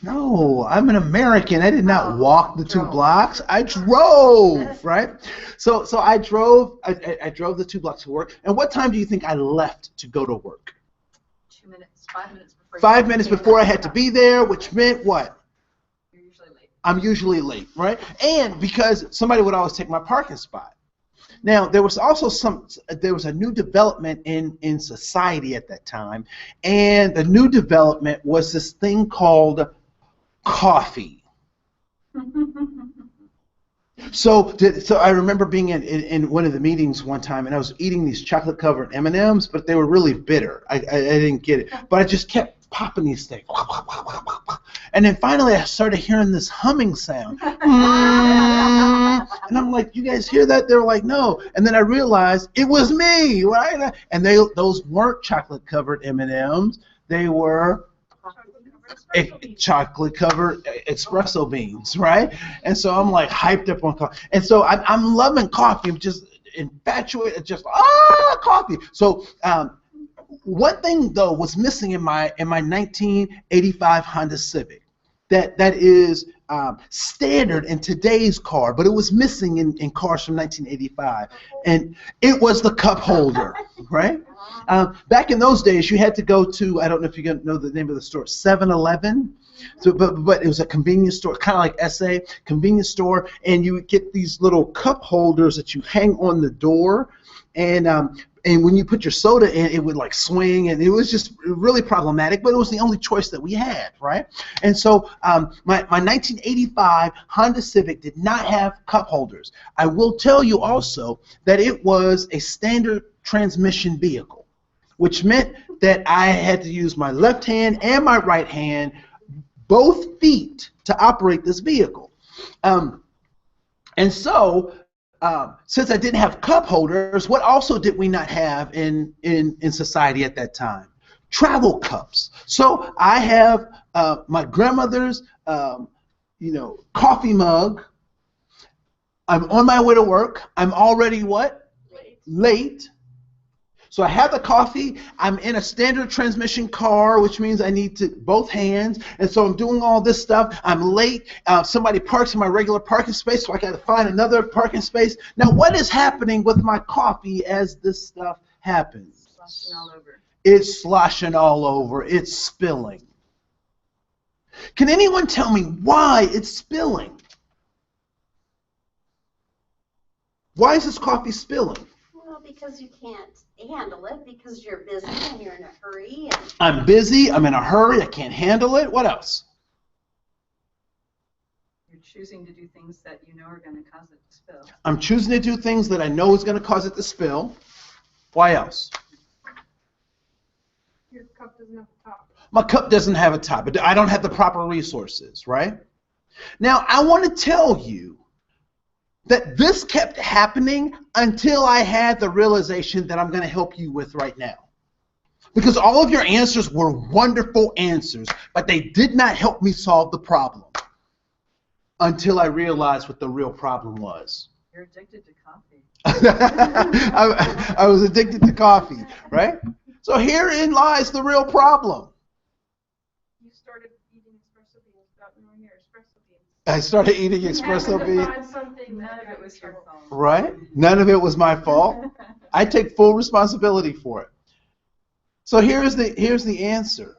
No, I'm an American. I did not walk the 2 blocks. I drove, right? So I drove. I drove the 2 blocks to work. And what time do you think I left to go to work? 2 minutes, 5 minutes before. 5 minutes before I had to be there, which meant what? You're usually late. I'm usually late, right? And because somebody would always take my parking spot. Now, there was also a new development in society at that time, and the new development was this thing called coffee. So I remember being in one of the meetings one time, and I was eating these chocolate-covered M&Ms, but they were really bitter. I didn't get it, but I just kept popping these things. And then finally I started hearing this humming sound. And I'm like, you guys hear that? They were like, no. And then I realized it was me, right? And those weren't chocolate-covered M&Ms. They were chocolate-covered espresso beans, right? And so I'm like hyped up on coffee. And so I'm loving coffee. I'm just infatuated, just coffee. So one thing though was missing in my 1985 Honda Civic that is standard in today's car, but it was missing in cars from 1985, and it was the cup holder, right? Back in those days, you had to go to, I don't know if you know the name of the store, 7-Eleven. So, but it was a convenience store, kind of like SA, convenience store, and you would get these little cup holders that you hang on the door, and when you put your soda in, it would like swing, and it was just really problematic, but it was the only choice that we had, right? And so my 1985 Honda Civic did not have cup holders. I will tell you also that it was a standard transmission vehicle, which meant that I had to use my left hand and my right hand, both feet, to operate this vehicle. And so, since I didn't have cup holders, what also did we not have in society at that time? Travel cups. So I have my grandmother's, coffee mug. I'm on my way to work. I'm already what? Late. So I have the coffee. I'm in a standard transmission car, which means I need to both hands. And so I'm doing all this stuff. I'm late. Somebody parks in my regular parking space, so I got to find another parking space. Now, what is happening with my coffee as this stuff happens? Sloshing all over. It's sloshing all over. It's spilling. Can anyone tell me why it's spilling? Why is this coffee spilling? Well, because you can't handle it, because you're busy and you're in a hurry. And I'm busy, I'm in a hurry, I can't handle it. What else? You're choosing to do things that you know are going to cause it to spill. I'm choosing to do things that I know is going to cause it to spill. Why else? Your cup doesn't have a top. My cup doesn't have a top. I don't have the proper resources, right? Now, I want to tell you that this kept happening until I had the realization that I'm going to help you with right now. Because all of your answers were wonderful answers, but they did not help me solve the problem until I realized what the real problem was. You're addicted to coffee. I was addicted to coffee, right? So herein lies the real problem. You started eating espresso beans without knowing your espresso beans. I started eating espresso beans. None of it was your fault. Right? None of it was my fault. I take full responsibility for it. So here's the answer.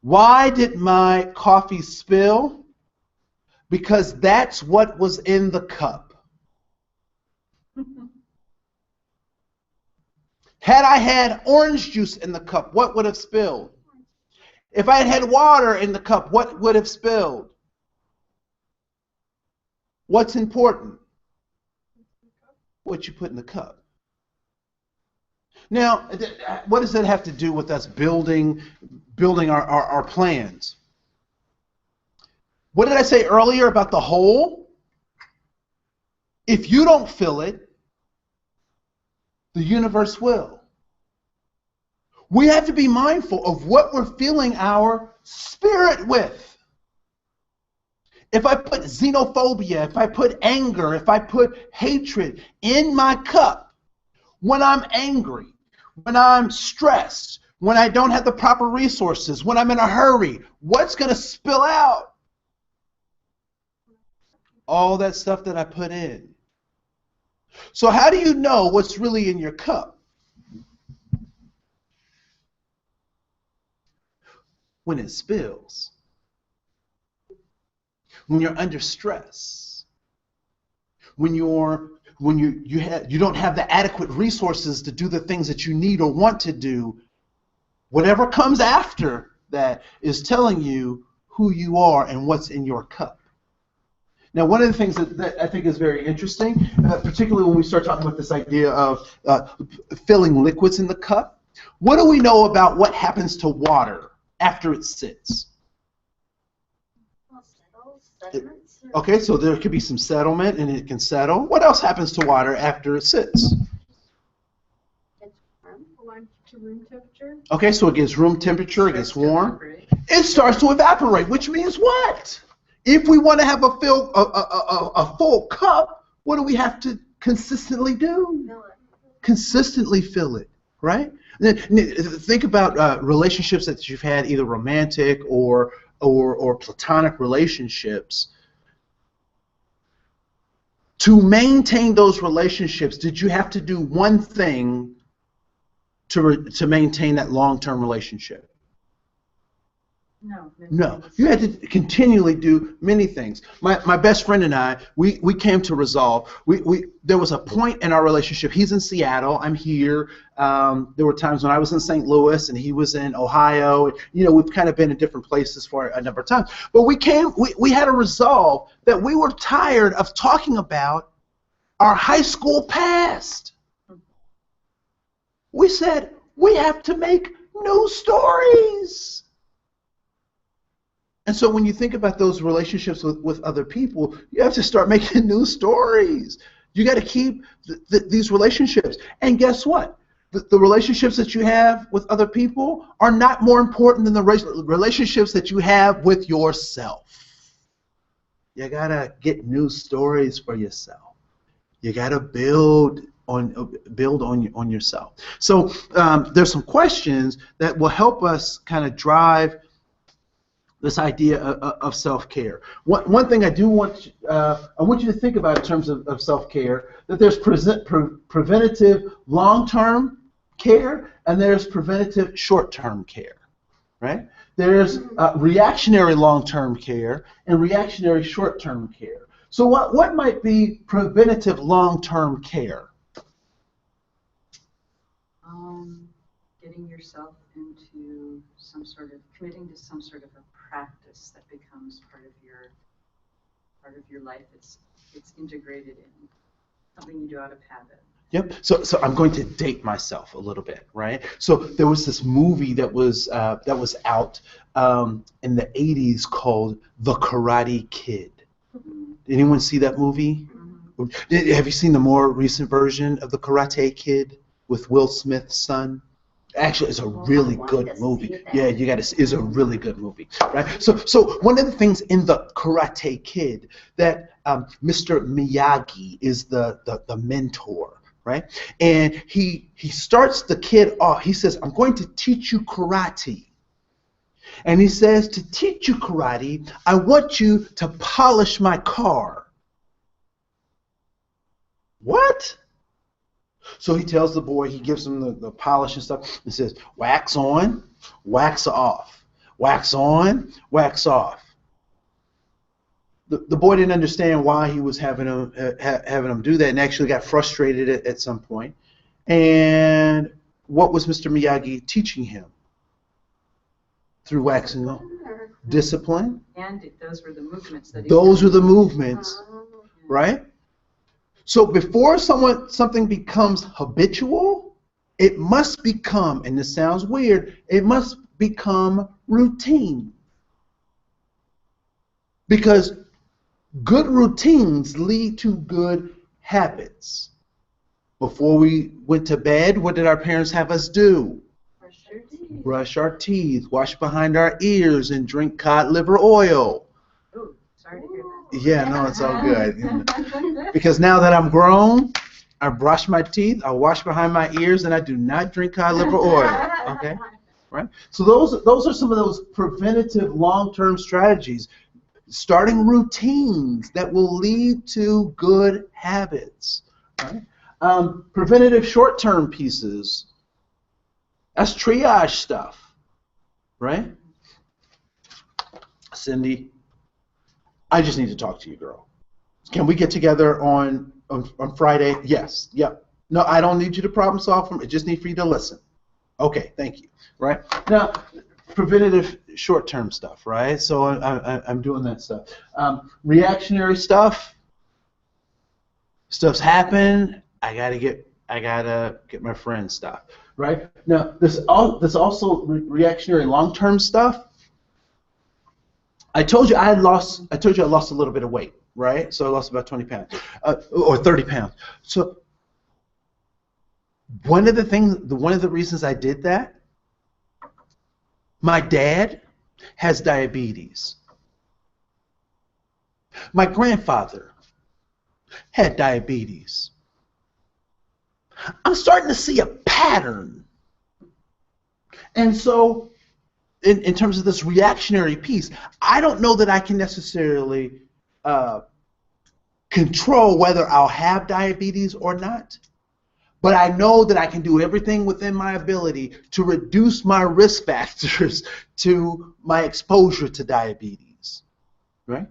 Why did my coffee spill? Because that's what was in the cup. Had I had orange juice in the cup, what would have spilled? If I had had water in the cup, what would have spilled? What's important? What you put in the cup. Now, what does that have to do with us building our plans? What did I say earlier about the hole? If you don't fill it, the universe will. We have to be mindful of what we're filling our spirit with. If I put xenophobia, if I put anger, if I put hatred in my cup, when I'm angry, when I'm stressed, when I don't have the proper resources, when I'm in a hurry, what's going to spill out? All that stuff that I put in. So how do you know what's really in your cup? When it spills. When you're under stress. When you don't have the adequate resources to do the things that you need or want to do, whatever comes after that is telling you who you are and what's in your cup. Now, one of the things that I think is very interesting, particularly when we start talking about this idea of filling liquids in the cup, what do we know about what happens to water after it sits? well, sediments. Okay, so there could be some settlement and it can settle. What else happens to water after it sits? It's warm. Aligned to room temperature. Okay, so it gets room temperature, it gets warm. Evaporate. It starts to evaporate, which means what? If we want to have a full cup, what do we have to consistently do? Fill it. Consistently fill it, right? Think about relationships that you've had, either romantic or platonic relationships. To maintain those relationships, did you have to do one thing to maintain that long-term relationship? No. You had to continually do many things. My best friend and I, we came to resolve. There was a point in our relationship. He's in Seattle. I'm here. There were times when I was in St. Louis and he was in Ohio. You know, we've kind of been in different places for a number of times. But we had a resolve that we were tired of talking about our high school past. we said we have to make new stories. And so when you think about those relationships with other people, you have to start making new stories. You got to keep these relationships. And guess what? The relationships that you have with other people are not more important than the relationships that you have with yourself. You got to get new stories for yourself. You got to build on yourself. So there's some questions that will help us kind of drive this idea of self-care. One thing I do want you to think about in terms of self-care, that there's preventative long-term care and there's preventative short-term care, right? There's reactionary long-term care and reactionary short-term care. So what might be preventative long-term care? Getting yourself into committing to some sort of a practice that becomes part of your life. It's integrated in something you do out of habit. Yep. So I'm going to date myself a little bit, right? So there was this movie that was out in the 80s called The Karate Kid. Did anyone see that movie? Mm-hmm. Have you seen the more recent version of The Karate Kid with Will Smith's son? Actually, it's a really good movie. Yeah, you got to see. It's a really good movie, right? So one of the things in The Karate Kid that Mr. Miyagi is the mentor, right? And he starts the kid off. He says, "I'm going to teach you karate." And he says, "To teach you karate, I want you to polish my car." What? So he tells the boy, he gives him the polish and stuff, and says, wax on, wax off, wax on, wax off. The boy didn't understand why he was having him do that, and actually got frustrated at some point. And what was Mr. Miyagi teaching him? Through waxing on? Discipline. And those were the movements that he Those are the movements, right? So before something becomes habitual, it must become, and this sounds weird, it must become routine. Because good routines lead to good habits. Before we went to bed, what did our parents have us do? Brush our teeth, wash behind our ears, and drink cod liver oil. Ooh, sorry to hear that. Yeah, no, it's all good. Because now that I'm grown, I brush my teeth, I wash behind my ears, and I do not drink cod liver oil. Okay, right? So those are some of those preventative long-term strategies, starting routines that will lead to good habits. Right? Preventative short-term pieces. That's triage stuff, right? Cindy, I just need to talk to you, girl. Can we get together on Friday? Yes. Yep. No, I don't need you to problem solve them. I just need for you to listen. Okay, thank you. Right? Now, preventative short-term stuff, right? So I'm doing that stuff. Reactionary stuff. Stuff's happened. I gotta get my friend's stuff. Right? Now, there's also reactionary long-term stuff. I told you I lost a little bit of weight, right? So I lost about 20 pounds, or 30 pounds. So one of the reasons I did that, my dad has diabetes. My grandfather had diabetes. I'm starting to see a pattern. And so in terms of this reactionary piece, I don't know that I can necessarily control whether I'll have diabetes or not. But I know that I can do everything within my ability to reduce my risk factors to my exposure to diabetes, right?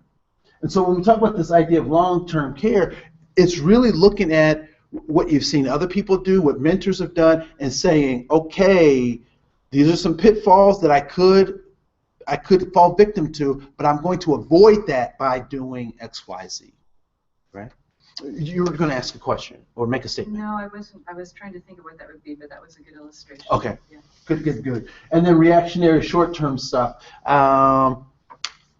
And so when we talk about this idea of long-term care, it's really looking at what you've seen other people do, what mentors have done, and saying, okay, these are some pitfalls that I could fall victim to, but I'm going to avoid that by doing X, Y, Z, right? You were going to ask a question or make a statement. No, I wasn't. I was trying to think of what that would be, but that was a good illustration. Okay. Yeah. Good. And then reactionary short-term stuff.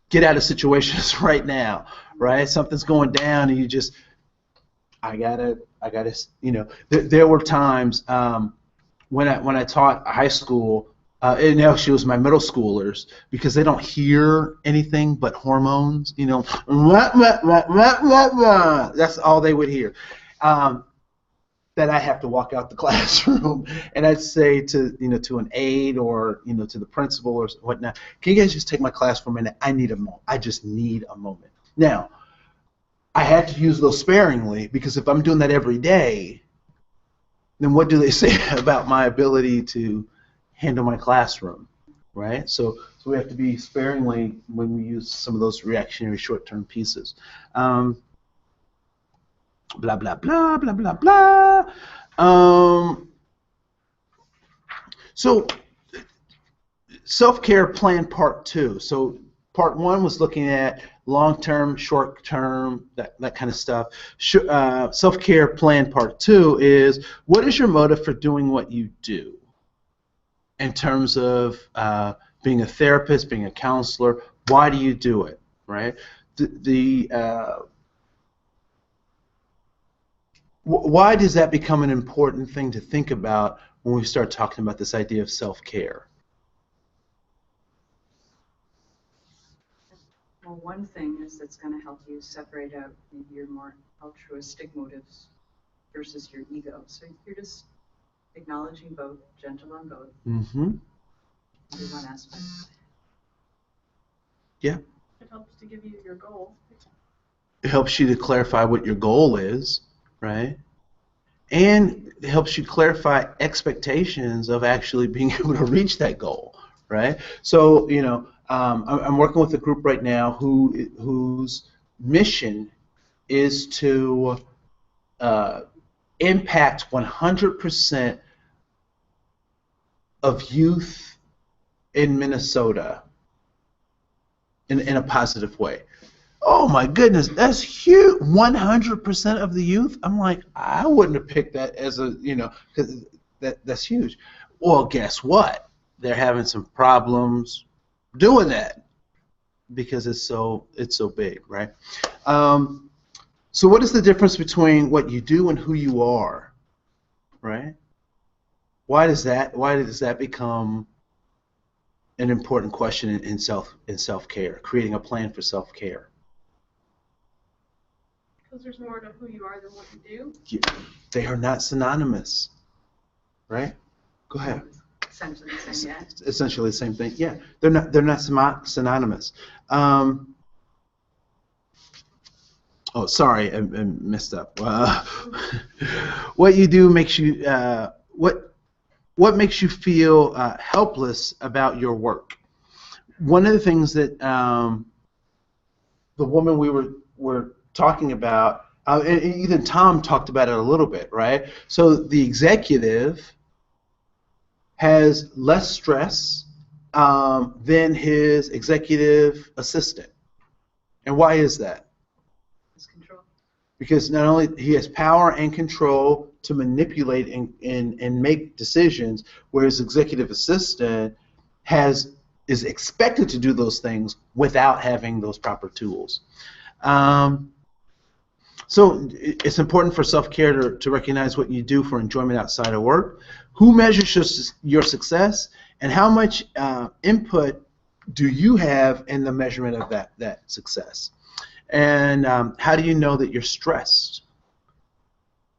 Get out of situations right now, right? Something's going down and you just, I gotta, you know. There were times when I taught high school, and actually it was my middle schoolers, because they don't hear anything but hormones, you know. That's all they would hear. That I have to walk out the classroom and I'd say to an aide or to the principal or whatnot, can you guys just take my class for a minute? I need a moment. I just need a moment. Now, I had to use those sparingly, because if I'm doing that every day, then what do they say about my ability to handle my classroom, right? So we have to be sparingly when we use some of those reactionary short-term pieces. Blah, blah, blah, blah, blah, blah. So self-care plan part 2. So part 1 was looking at long-term, short-term, that kind of stuff. Self-care plan part 2 is, what is your motive for doing what you do in terms of being a therapist, being a counselor? Why do you do it, right? Why does that become an important thing to think about when we start talking about this idea of self-care? Well, one thing is that's going to help you separate out maybe your more altruistic motives versus your ego. So you're just acknowledging both, gentle on both. Mm-hmm. Is one aspect. Yeah. It helps to give you your goal. It helps you to clarify what your goal is, right? And it helps you clarify expectations of actually being able to reach that goal, right? So, I'm working with a group right now whose mission is to impact 100% of youth in Minnesota in a positive way. Oh my goodness, that's huge! 100% of the youth. I'm like, I wouldn't have picked that as a, because that's huge. Well, guess what? They're having some problems doing that because it's so big, right? So what is the difference between what you do and who you are, right? Why does that become an important question in self-care, creating a plan for self-care? Because there's more to who you are than what you do. They are not synonymous, right? Go ahead. Essentially the same, yeah. Essentially the same thing. Yeah, they're not synonymous. Oh, sorry, I messed up. What you do makes you what makes you feel helpless about your work? One of the things that the woman we were talking about, and even Tom talked about it a little bit, right? So the executive has less stress than his executive assistant. And why is that? It's control. Because not only he has power and control to manipulate and make decisions, whereas executive assistant is expected to do those things without having those proper tools. So it's important for self-care to recognize what you do for enjoyment outside of work. Who measures your success, and how much input do you have in the measurement of that success? And how do you know that you're stressed?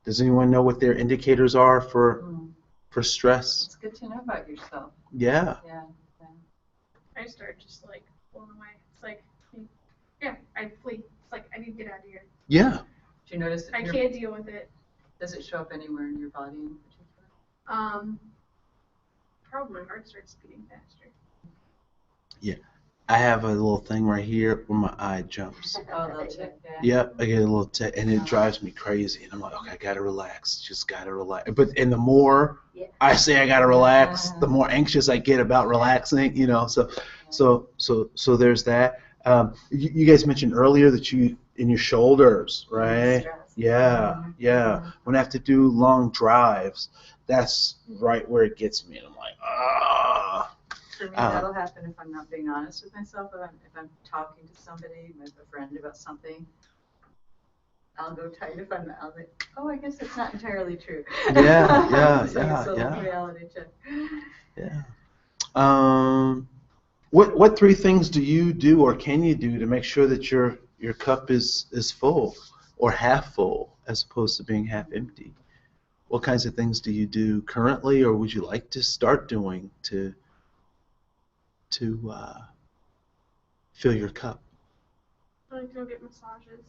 Does anyone know what their indicators are for stress? It's good to know about yourself. Yeah. Yeah. I start just like blown away. It's like, yeah, I flee. It's like, I need to get out of here. Yeah. Do you notice I can't deal with it. Does it show up anywhere in your body in particular? Probably my heart starts beating faster. Yeah. I have a little thing right here where my eye jumps. Oh, they'll check, yeah. Yep, I get a little tick, and it drives me crazy. And I'm like, okay, I gotta relax. Just gotta relax. And the more I say I gotta relax, the more anxious I get about relaxing. So there's that. You guys mentioned earlier that you in your shoulders, right? Yeah, yeah. When I have to do long drives, that's right where it gets me. And I'm like, ah. For me, that'll happen if I'm not being honest with myself. If I'm talking to somebody, with a friend about something, I'll go tight if I'll like, oh, I guess it's not entirely true. Yeah, It's like yeah, a little yeah. reality check. Yeah. What three things do you do or can you do to make sure that your cup is full or half full as opposed to being half empty? What kinds of things do you do currently, or would you like to start doing to fill your cup? I like to go get massages.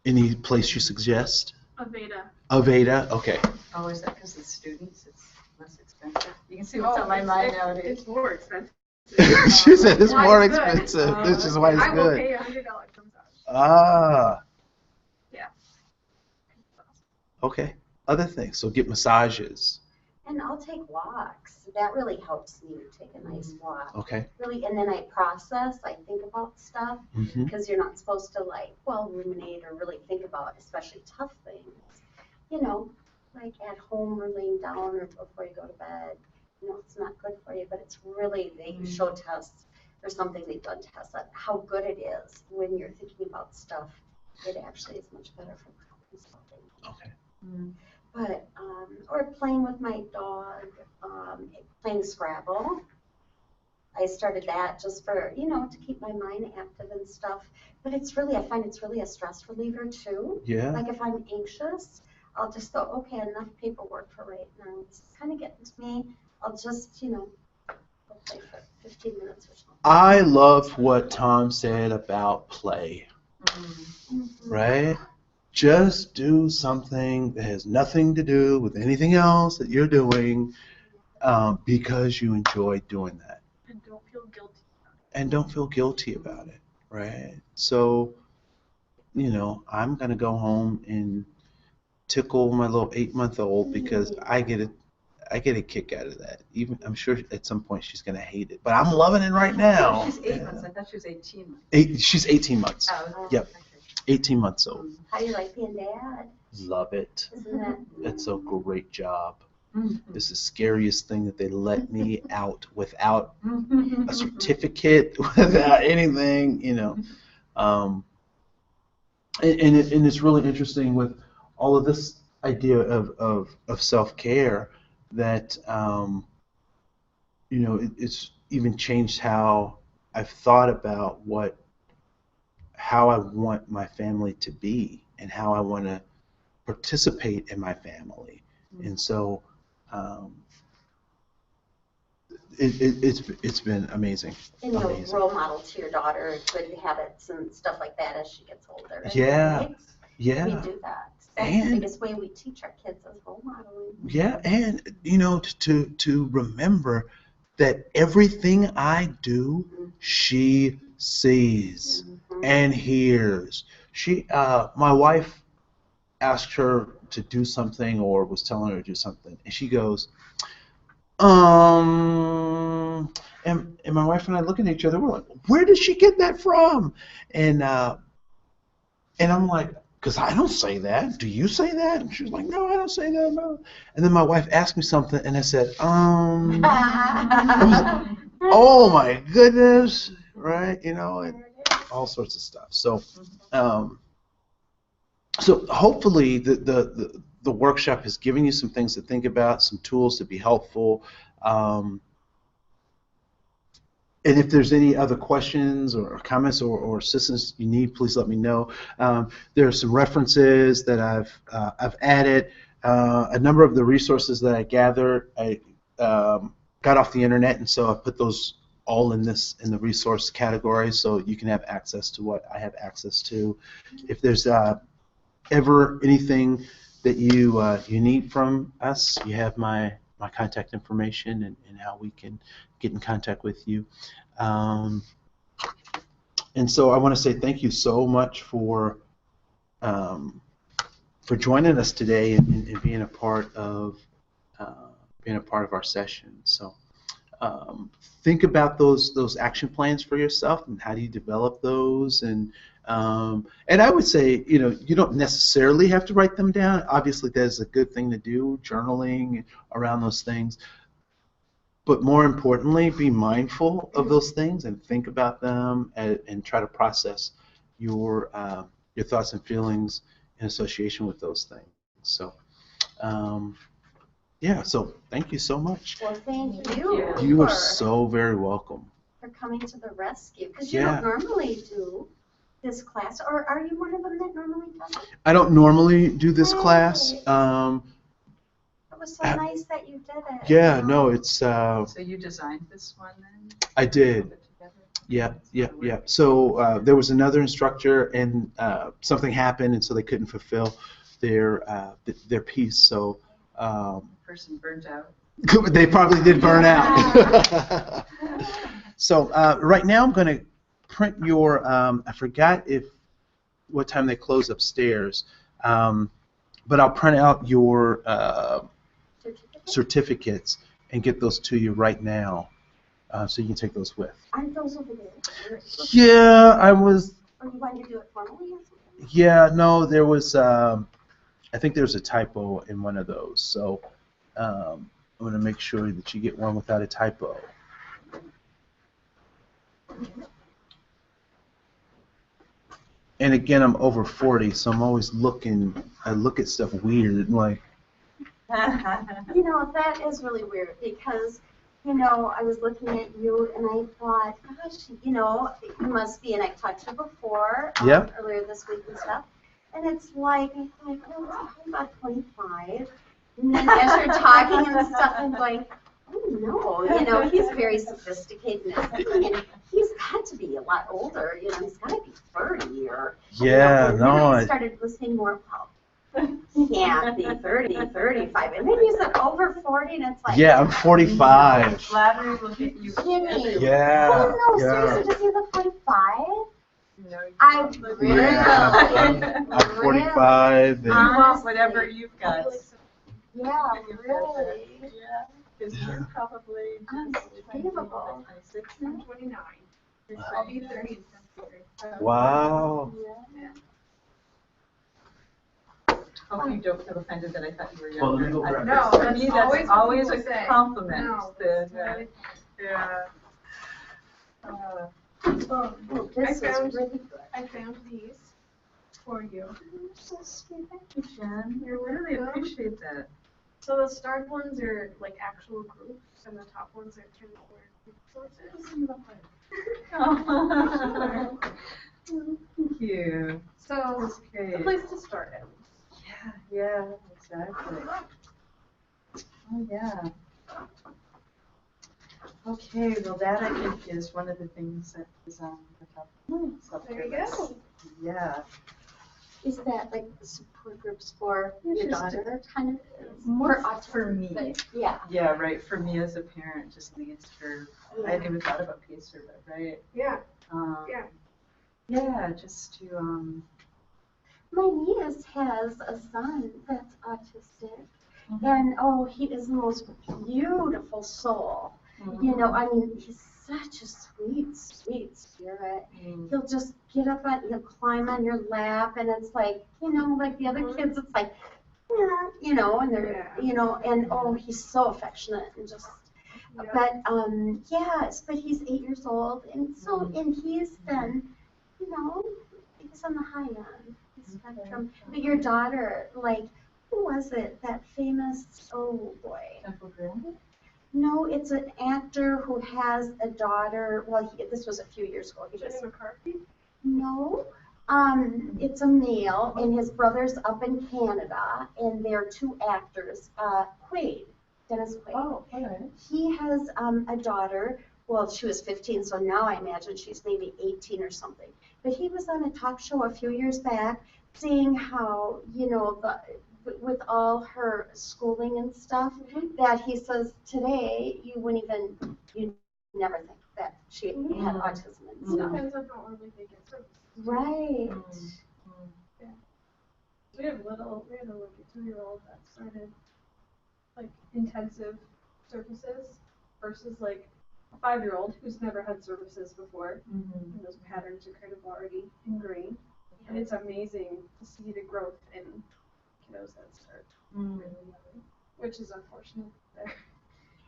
Any place you suggest? Aveda. Aveda, okay. Oh, is that because it's students? It's less expensive? You can see what's on my mind nowadays. It's more expensive. She said it's Why more it's good. expensive. This is why it's I will good. pay $100 for a massage. Ah, Yeah. okay. Other things. So get massages. And I'll take walks. That really helps me take a nice walk. Okay. Really, and then I process, I think about stuff, Mm-hmm. because you're not supposed to ruminate or really think about, especially tough things. You know, like at home or laying down or before you go to bed. It's not good for you, but it's really, they show tests. There's something they've done tests on how good it is when you're thinking about stuff. It actually is much better for problem solving. Okay. But, or playing with my dog, playing Scrabble. I started that just for, to keep my mind active and stuff. But I find it's really a stress reliever too. Yeah. Like if I'm anxious, I'll just go, okay, enough paperwork for right now. It's kind of getting to me. I'll just, go play for 15 minutes or something. I love what Tom said about play, right? Just do something that has nothing to do with anything else that you're doing because you enjoy doing that. And don't feel guilty about it. And don't feel guilty about it, right? So, I'm going to go home and tickle my little 8-month-old because I get a kick out of that. Even I'm sure at some point she's going to hate it, but I'm loving it right now. She's 8 months. I thought she was 18 months. She's 18 months. Oh, Yep. okay. 18 months old. How do you like being dad? Love it. Isn't that? It's a great job. Mhm. It's the scariest thing that they let me out without a certificate, without anything, And it's really interesting with all of this idea of self-care that, it's even changed how I've thought about how I want my family to be and how I want to participate in my family. And so it's been amazing. And you'll Amazing. role model to your daughter good habits and stuff like that as she gets older. Yeah. Right? Yeah. We do that. That's And- the biggest way we teach our kids is role modeling. Yeah, and to remember that everything I do, she sees and hears. My wife asked her to do something or was telling her to do something, and she goes, and my wife and I looking at each other, we're like, where did she get that from? And I'm like, because I don't say that. Do you say that? And she was like, no, I don't say that. No. And then my wife asked me something, and I said, oh my goodness, right? And all sorts of stuff. So, so hopefully the workshop has given you some things to think about, some tools to be helpful. And if there's any other questions or comments or assistance you need, please let me know. There are some references that I've added. A number of the resources that I gathered, I got off the internet, and so I put those all in the resource category, so you can have access to what I have access to. If there's ever anything that you need from us, you have my contact information and how we can get in contact with you. And so I want to say thank you so much for joining us today and being a part of our session. So think about those action plans for yourself and how do you develop those. And I would say, you don't necessarily have to write them down. Obviously, that's a good thing to do, journaling around those things. But more importantly, be mindful of those things and think about them and try to process your thoughts and feelings in association with those things. So, yeah. So thank you so much. Well, thank you. You are so very welcome. For coming to the rescue, because Yeah. you don't normally do this class, or are you one of them that normally does it? I don't normally do this class. It was so nice that you did it. Yeah, no, it's. So you designed this one then? I did. Put it together? Yeah. So there was another instructor, and something happened, and so they couldn't fulfill their piece. So Person burnt out. they probably did burn out. So right now I'm going to print your. I forgot what time they close upstairs, but I'll print out your certificates and get those to you right now, so you can take those with. Aren't those over there? Yeah, I was. Or you wanted to do it formally or something? Yeah, no, there was. I think there's a typo in one of those, so I'm going to make sure that you get one without a typo. And again, I'm over 40, so I'm always looking. I look at stuff weird, like. You know, that is really weird because, I was looking at you and I thought, gosh, you must be, and I've talked to you before, Yep. earlier this week and stuff. And it's like, I thought, oh, it's probably about 25. And then as you're talking and stuff, I'm going, oh no, he's very sophisticated in his thinking, and he's got to be a lot older, he's got to be 30 or. Yeah, and no. then I started listening more, he can't be 30, 35. And then you said over 40, and it's like. Yeah, I'm 45. Flattery will get you. Kidding. Yeah. Oh, no, Yeah. seriously, does he look 45? No, I really. Yeah, I'm 45. And You want whatever you've got. Yeah, really. Yeah, because you're probably. Unbelievable. 26. I'm 29. I'll be 30 in February. wow. Hope you don't feel offended that I thought you were Well, younger. let me go grab No, this. For that's me, always that's what always people a say. compliment. No, that, that's yeah. Oh, I this is found- really good. I found these for you. So sweet. Thank you, Jen. I You're really welcome. appreciate that. So the starred ones are like actual groups, and the top ones are kind of where group sources. Oh. Thank you. So That's it's a great. place to start it. Yeah, exactly. Oh, yeah. Okay, well, that I think is one of the things that is on the top of my self-care There you list. go. Yeah. Is that like the support groups for your Interesting. daughter, kind of? More autism, for me. but- Yeah. Yeah, right. For me as a parent, just leads her. I hadn't even thought about Pacer, but right. Yeah. Yeah. Yeah, just to My niece has a son that's autistic, and he is the most beautiful soul. I mean, he's such a sweet, sweet spirit. He'll just get up on, he'll climb on your lap, and it's like, like the other kids, it's like, yeah, and they're, and he's so affectionate and just. Yeah. But yes, but he's 8 years old, and so he's been, he's on the high end spectrum. But your daughter, like, who was it? That famous, oh boy. Temple Grandin? No, it's an actor who has a daughter. Well, this was a few years ago. He was Jenny McCarthy. no. It's a male, and his brother's up in Canada, and they're two actors. Quaid, Dennis Quaid. Oh, all right. He has a daughter. Well, she was 15, so now I imagine she's maybe 18 or something. But he was on a talk show a few years back, saying how, with all her schooling and stuff, that he says today you never think that she had autism and stuff. Sometimes I don't really think it's service. Right. We had a 2-year-old that started like intensive services versus like a 5-year-old who's never had services before, Mm-hmm. and those patterns are kind of already ingrained. And it's amazing to see the growth in kiddos that start Mm-hmm. really young, which is unfortunate that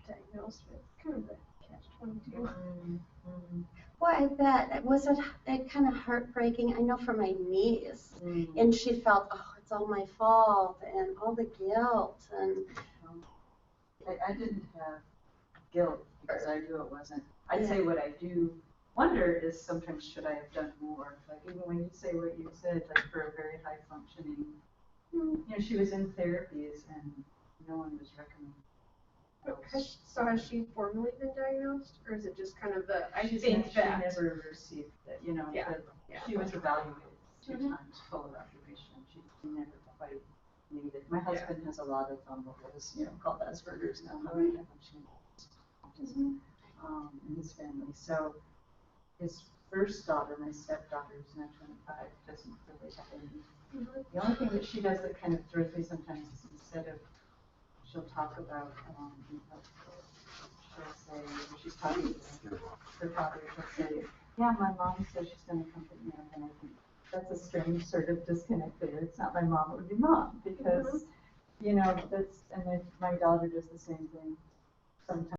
they're diagnosed with kind of the catch-22. Mm-hmm. Boy, I bet, was it kind of heartbreaking? I know for my niece, Mm-hmm. and she felt, oh, it's all my fault, and all the guilt, and I didn't have guilt because I knew it wasn't. I'd say what I do wonder is sometimes should I have done more? Like even when you say what you said, like for a very high functioning, you know, she was in therapies and no one was recommending. Has she formally been diagnosed, or is it just kind of the, I She think that? never received it, you know, Yeah, but yeah. she was evaluated 2 Mhm. times, full evaluation. She never quite made it. My husband has a lot of what was, you know, called Asperger's now, high functioning autism, in his family. So his first daughter, my stepdaughter, who's now 25, doesn't really have any. The only thing that she does that kind of throws me sometimes is instead of, she'll talk about, she'll say, when she's talking to her father, she'll say, yeah, my mom says she's going to come pick me up, and I think that's a strange sort of disconnect there. It's not my mom, it would be mom, because, you know, that's, and then my daughter does the same thing sometimes.